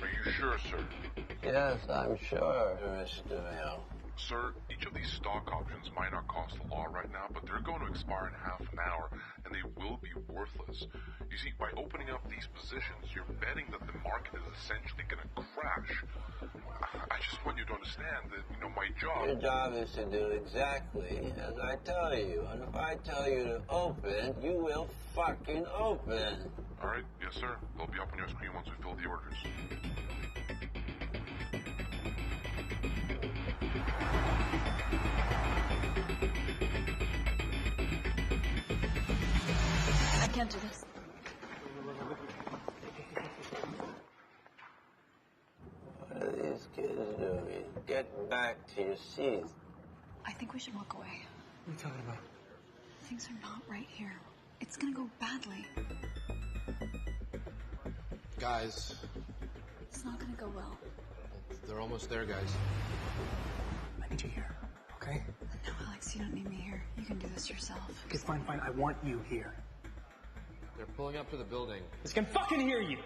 Are you sure, sir? Yes, I'm sure, Mr. Hill. Sir, each of these stock options might not cost a lot right now, but they're going to expire in half an hour, and they will be worthless. You see, by opening up these positions, you're betting that the market is essentially going to crash. I just want you to understand that, you know, my job... Your job is to do exactly as I tell you, and if I tell you to open, you will fucking open. All right, yes, sir. They'll be up on your screen once we fill the orders. I can't do this. What are these kids doing? Get back to your seats. I think we should walk away. What are you talking about? Things are not right here. It's gonna go badly. Guys, It's not gonna go well. they're almost there, guys. I need you here, okay? No, Alex, you don't need me here. You can do this yourself. Okay, fine. I want you here. They're pulling up to the building. This can fucking hear you!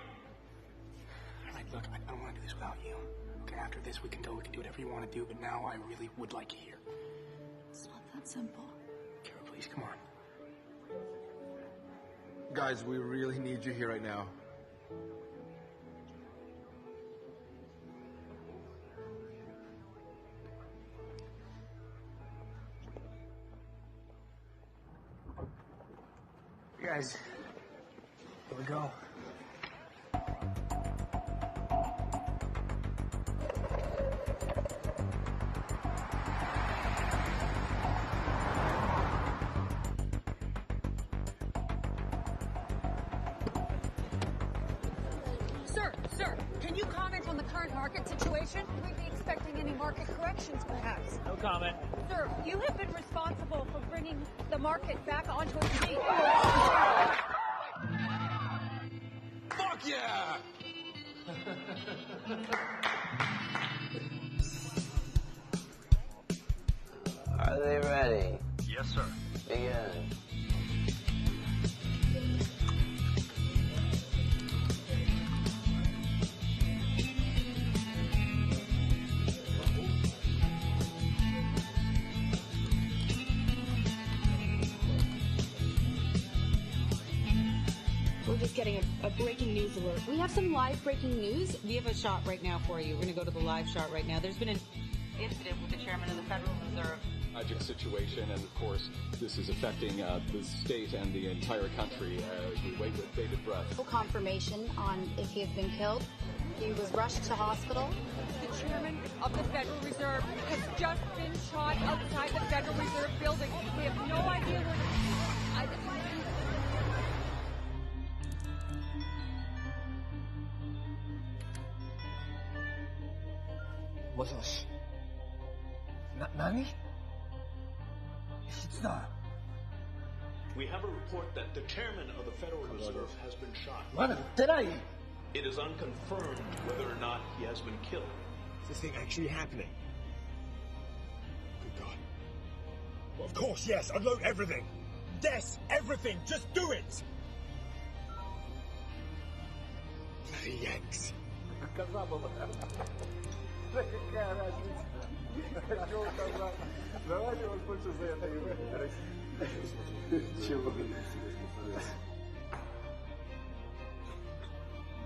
Alright, look, I don't want to do this without you. Okay, after this, we can do whatever you want to do, but now I really would like you here. It's not that simple. Kara, please, come on. Guys, we really need you here right now. Guys, here we go. Sir, can you comment on the current market situation? We'd be expecting any market corrections, perhaps. No comment. Sir, you have been responsible for bringing the market back onto its feet. Fuck yeah! Are they ready? Yes, sir. Begin. We're just getting a breaking news alert. We have some live breaking news. We have a shot right now for you. We're going to go to the live shot right now. There's been an incident with the chairman of the Federal Reserve. Tragic situation, and of course, this is affecting the state and the entire country as we wait with bated breath. Full confirmation on if he has been killed. He was rushed to hospital. The chairman of the Federal Reserve has just been shot outside the Federal Reserve building. We have no idea where. Nani? We have a report that the chairman of the Federal Reserve has been shot. It is unconfirmed whether or not he has been killed. Is this thing actually happening? Good God. Well, of course, yes. Unload everything. Yes, everything. Just do it. Bloody Yanks.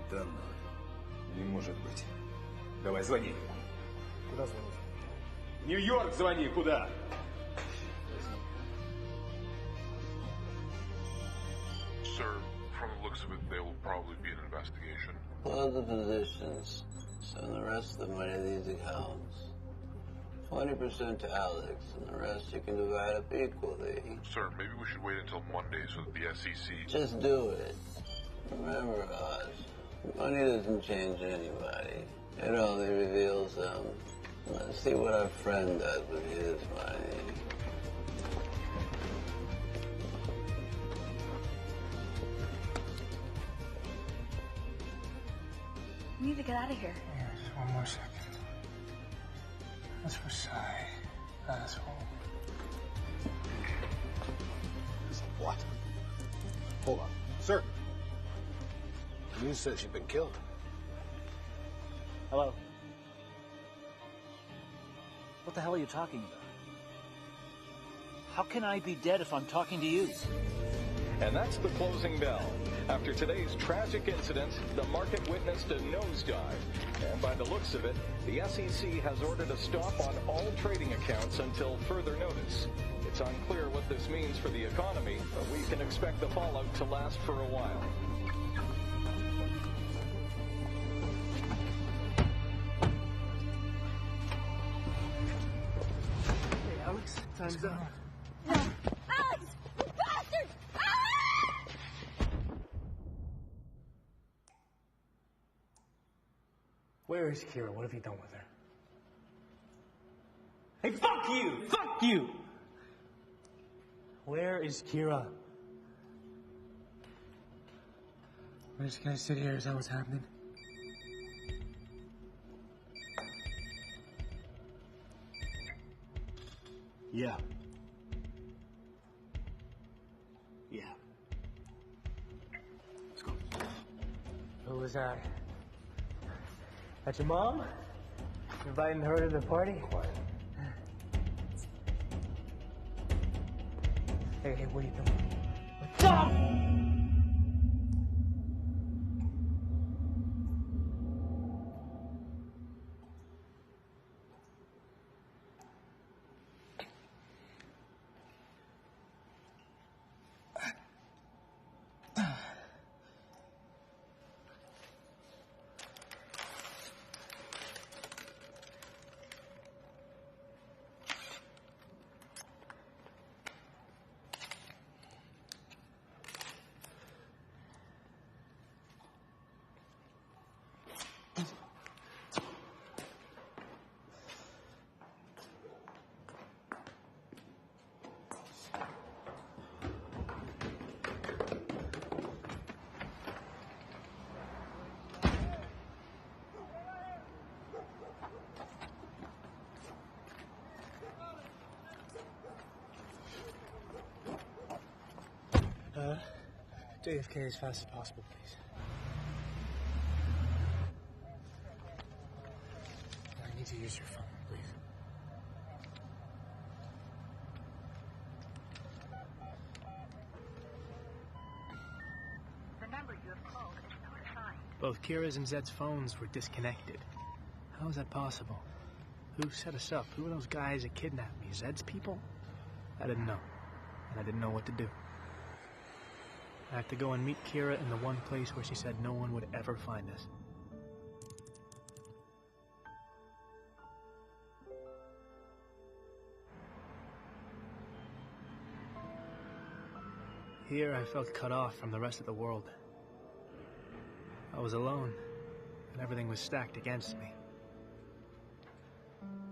Да, не может быть. Давай, звони. Куда звонить? В Нью-Йорк звони, куда? Sir, from the looks of it, there will probably be an investigation. Plug the positions. Send the rest of the money to these accounts. 20% to Alex, and the rest you can divide up equally. Sir, maybe we should wait until Monday so that the SEC... Just do it. Remember, Oz, money doesn't change anybody. It only reveals them. Let's see what our friend does with his money. We need to get out of here. Yeah, just one more second. That's Versailles, asshole. What? Hold on. Sir. The news says you've been killed. Hello? What the hell are you talking about? How can I be dead if I'm talking to you? And that's the closing bell. After today's tragic incident, the market witnessed a nosedive. And by the looks of it, the SEC has ordered a stop on all trading accounts until further notice. It's unclear what this means for the economy, but we can expect the fallout to last for a while. Hey, Alex, time's up. Alex! You bastard! Alex! Where is Kira? What have you done with her? Hey, fuck you! Fuck you! Where is Kira? We're just gonna sit here. Is that what's happening? Yeah. Yeah. Let's go. Who was that? That's your mom? You inviting her to the party? Quiet. Hey, what are you doing? What's up? JFK as fast as possible, please. I need to use your phone, please. The number you have called is not assigned. Both Kira's and Zed's phones were disconnected. How is that possible? Who set us up? Who are those guys that kidnapped me? Zed's people? I didn't know. And I didn't know what to do. I had to go and meet Kira in the one place where she said no one would ever find us. Here I felt cut off from the rest of the world. I was alone, and everything was stacked against me.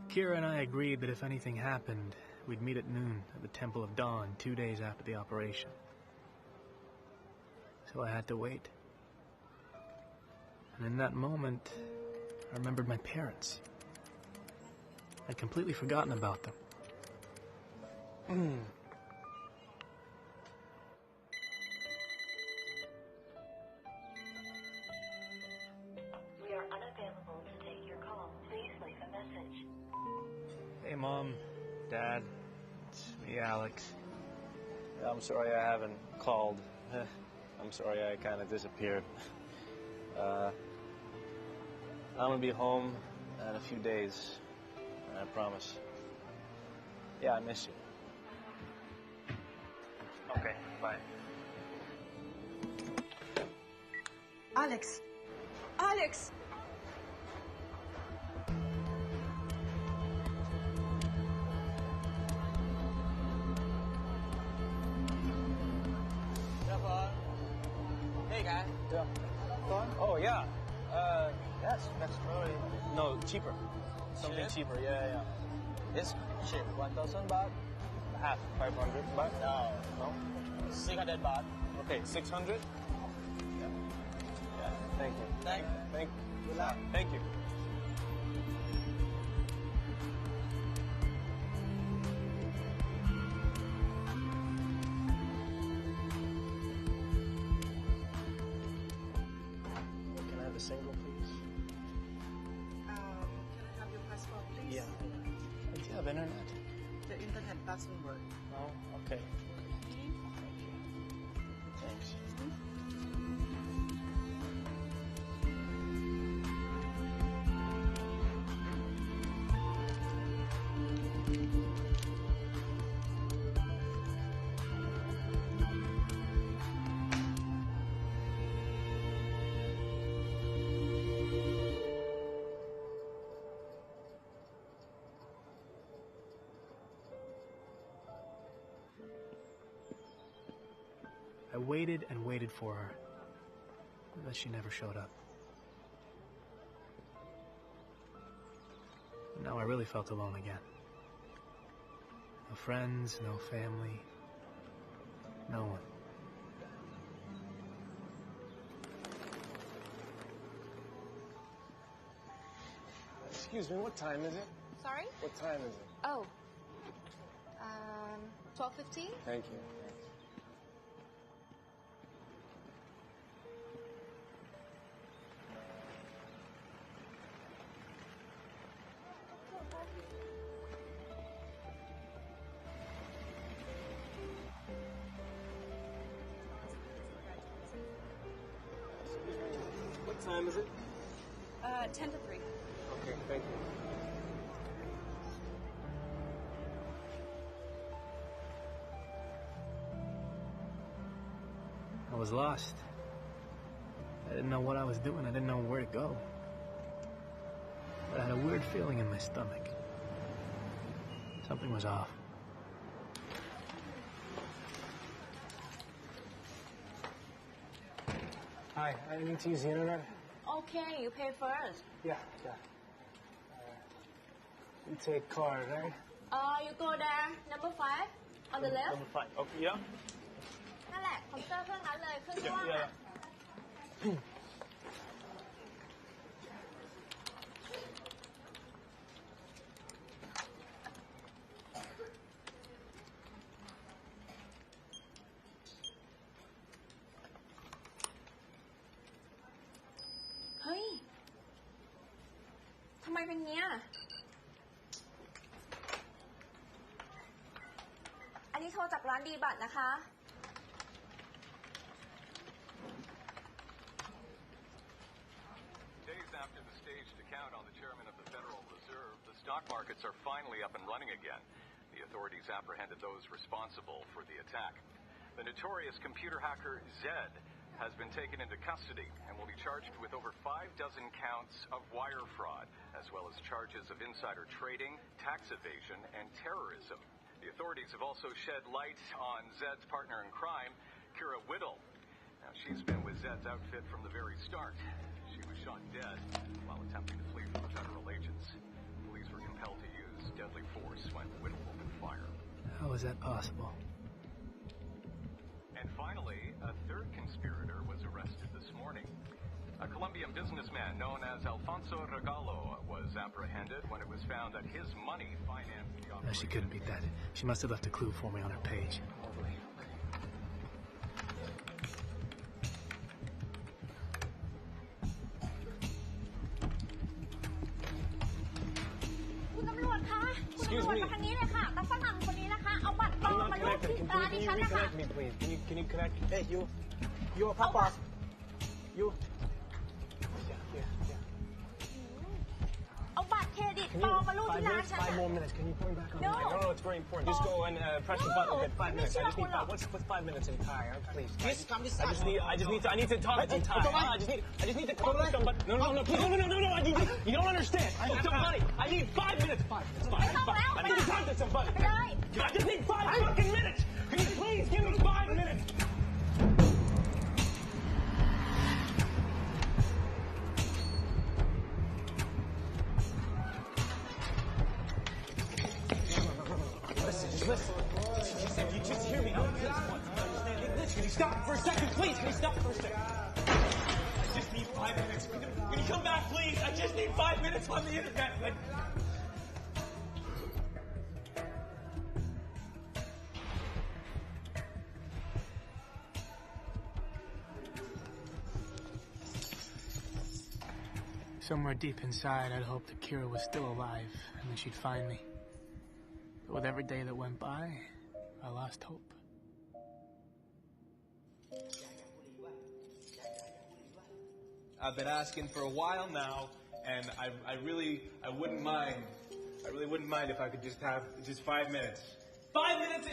Kira and I agreed that if anything happened, we'd meet at noon at the Temple of Dawn 2 days after the operation. So I had to wait. And in that moment, I remembered my parents. I'd completely forgotten about them. We are unavailable to take your call. Please leave a message. Hey, Mom, Dad, it's me, Alex. I'm sorry I haven't called. I'm sorry I kind of disappeared. I'm gonna be home in a few days, I promise. Yeah, I miss you. Okay, bye. Alex! Alex! Hey, guy. Yeah. Oh, yeah. That's probably... No, cheaper. Something cheaper, yeah. It's shit, 1,000 baht? Half, 500 baht? No? 600 baht. Okay, 600? Yeah. Thank you. Thank you. Good luck. Thank you. Can I have a single, please? Can I have your passport, please? Yeah. Do you have internet? The internet doesn't work. No? Okay. Thanks. I waited and waited for her, but she never showed up. Now I really felt alone again. No friends, no family, no one. Excuse me, what time is it? Sorry? What time is it? Oh. 12:15? Thank you. What time is it? 10 to 3. Okay, thank you. I was lost. I didn't know what I was doing. I didn't know where to go. But I had a weird feeling in my stomach. Something was off. Hi, I need to use the internet. Okay, you pay first. Yeah. You take card, right? You go there, number 5, on the left. Number 5. Okay, yeah. นั่นแหละคอมพิวเตอร์เครื่องนั้นเลยเครื่องกว้าง Yeah. อะ Hey, เป็นเงี้ยอันนี้โทรจากร้านดีบัตรนะคะ Days after the staged account on the chairman of the Federal Reserve, the stock markets are finally up and running again. The authorities apprehended those responsible for the attack. The notorious computer hacker Zed has been taken into custody and will be charged with over 6 counts of wire fraud, as well as charges of insider trading, tax evasion, and terrorism. The authorities have also shed light on Zed's partner in crime, Kira Whittle. Now, she's been with Zed's outfit from the very start. She was shot dead while attempting to flee from federal agents. Police were compelled to use deadly force when Whittle opened fire. How is that possible? And finally, a third conspirator was arrested this morning. A Colombian businessman known as Alfonso Regalo was apprehended when it was found that his money financed the operation. No, she couldn't beat that. She must have left a clue for me on her page. Excuse me. Can you connect? Hey, you a pop boss. You. Yeah. เอาบัตรเครดิตปลอมมารูดที่ร้านฉัน 5 more minutes. Can you put me back on? No, it's very important. Just go and press the button. Okay, 5 minutes. I just need 5. What's 5 minutes in Thai? Please. I need to talk in Thai. I just need to talk to somebody. No. Please, no. You don't understand. Somebody. I need 5 minutes. 5 minutes. I need to talk to somebody. I just need 5 fucking minutes. Can you please give me 5 minutes? Listen. If you just hear me out once, can you stop for a second, please? Can you stop for a second? I just need 5 minutes. Can you come back, please? I just need 5 minutes on the internet. Somewhere deep inside, I'd hoped that Kira was still alive and that she'd find me. But with every day that went by, I lost hope. I've been asking for a while now, and I really wouldn't mind. I really wouldn't mind if I could just have 5 minutes. 5 minutes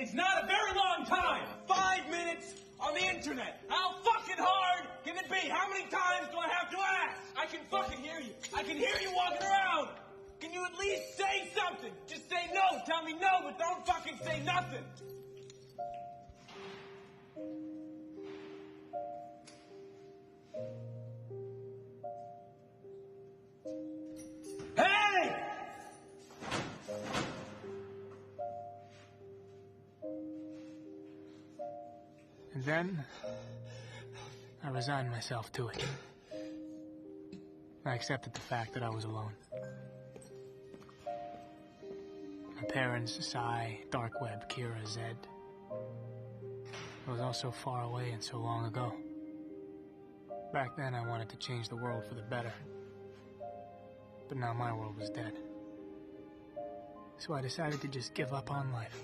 is not a very long time. 5 minutes on the internet. How fucking hard can it be? How many times do I have to ask? I can fucking hear you. I can hear you walking around. Can you at least say something? Just say no. Tell me no, but don't fucking say nothing. Hey! And then, I resigned myself to it. I accepted the fact that I was alone. My parents, Sai, Dark Web, Kira, Zed. I was all so far away and so long ago. Back then, I wanted to change the world for the better. But now my world was dead. So I decided to just give up on life.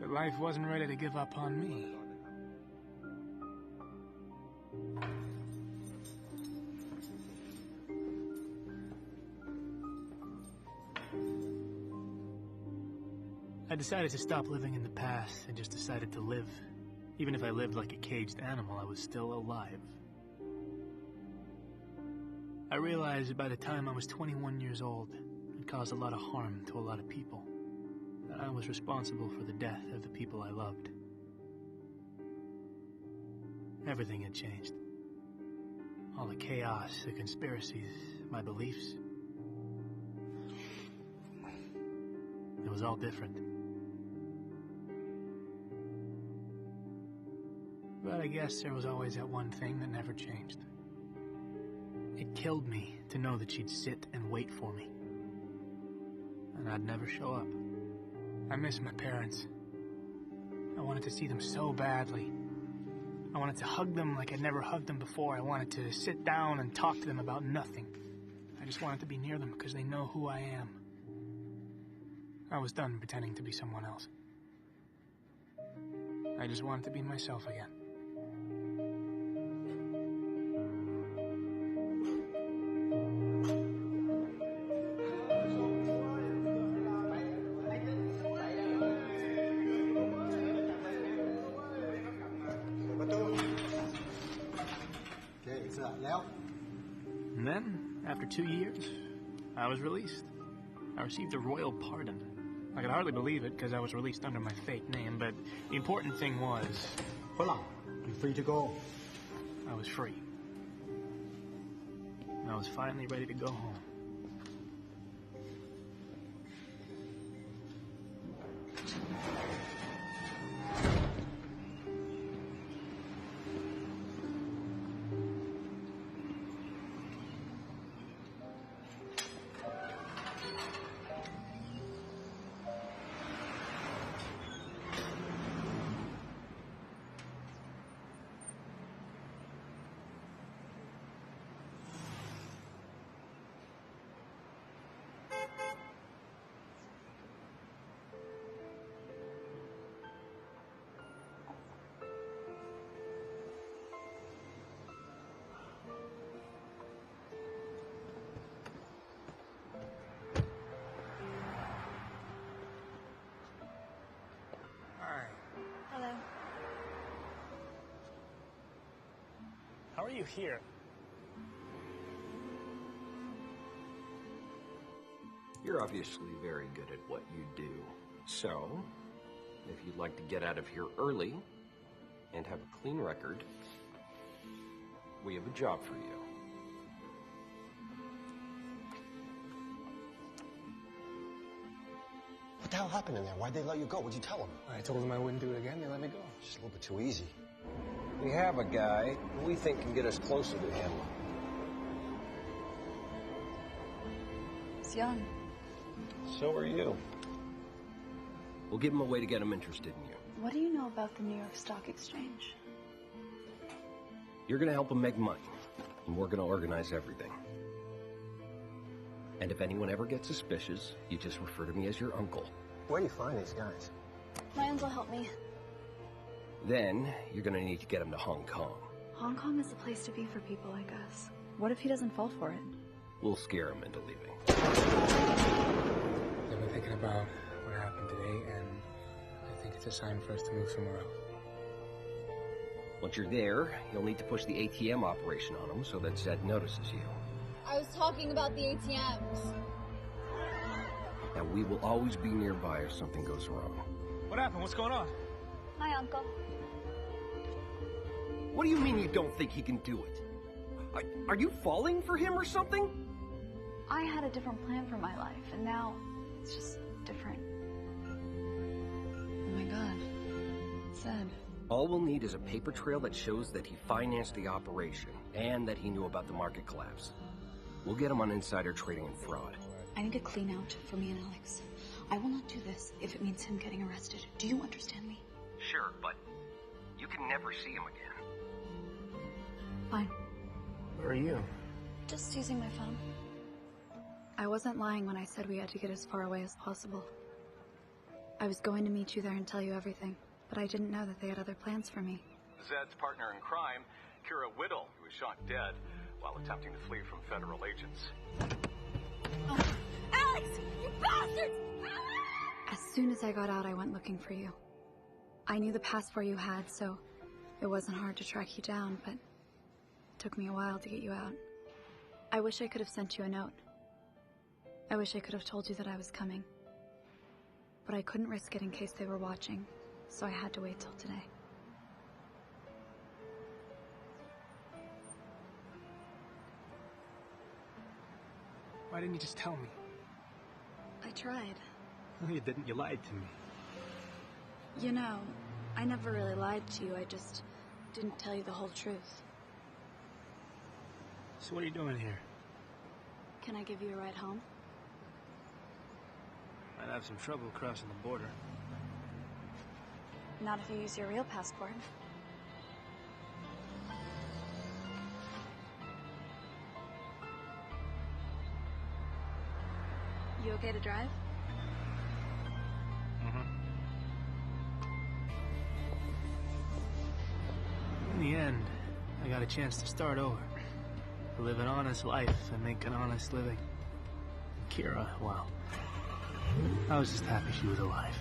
But life wasn't ready to give up on me. I decided to stop living in the past and just decided to live. Even if I lived like a caged animal, I was still alive. I realized that by the time I was 21 years old, I'd caused a lot of harm to a lot of people. And I was responsible for the death of the people I loved. Everything had changed. All the chaos, the conspiracies, my beliefs. It was all different. But I guess there was always that one thing that never changed. It killed me to know that she'd sit and wait for me. And I'd never show up. I miss my parents. I wanted to see them so badly. I wanted to hug them like I'd never hugged them before. I wanted to sit down and talk to them about nothing. I just wanted to be near them because they know who I am. I was done pretending to be someone else. I just wanted to be myself again. And then, after 2 years, I was released. I received a royal pardon. I could hardly believe it because I was released under my fake name, but the important thing was... You're free to go. I was free. And I was finally ready to go home. Hello. How are you here? You're obviously very good at what you do. So, if you'd like to get out of here early and have a clean record, we have a job for you. What the hell happened in there? Why'd they let you go? What'd you tell them? I told them I wouldn't do it again. They let me go. Just a little bit too easy. We have a guy who we think can get us closer to him. He's young. So are you. We'll give him a way to get him interested in you. What do you know about the New York Stock Exchange? You're gonna help him make money, and we're gonna organize everything. And if anyone ever gets suspicious, you just refer to me as your uncle. Where do you find these guys? My uncle helped me. Then, you're gonna need to get him to Hong Kong. Hong Kong is the place to be for people like us. What if he doesn't fall for it? We'll scare him into leaving. I've been thinking about what happened today, and I think it's a sign for us to move somewhere else. Once you're there, you'll need to push the ATM operation on him so that Zed notices you. I was talking about the ATMs. Now, we will always be nearby if something goes wrong. What happened? What's going on? Hi, Uncle. What do you mean you don't think he can do it? Are you falling for him or something? I had a different plan for my life, and now it's just different. Oh my God. Zed. All we'll need is a paper trail that shows that he financed the operation and that he knew about the market collapse. We'll get him on insider trading and fraud. I need a clean out for me and Alex. I will not do this if it means him getting arrested. Do you understand me? Sure, but you can never see him again. Fine. Where are you? Just using my phone. I wasn't lying when I said we had to get as far away as possible. I was going to meet you there and tell you everything, but I didn't know that they had other plans for me. Zed's partner in crime, Kira Whittle, who was shot dead while attempting to flee from federal agents. Alex! You bastards! As soon as I got out, I went looking for you. I knew the passport you had, so it wasn't hard to track you down, but it took me a while to get you out. I wish I could have sent you a note. I wish I could have told you that I was coming. But I couldn't risk it in case they were watching, so I had to wait till today. Why didn't you just tell me? I tried. No, you didn't. You lied to me. You know, I never really lied to you. I just didn't tell you the whole truth. So what are you doing here? Can I give you a ride home? I'd have some trouble crossing the border. Not if you use your real passport. You okay to drive? In the end, I got a chance to start over. To live an honest life and make an honest living. Kira, well, I was just happy she was alive.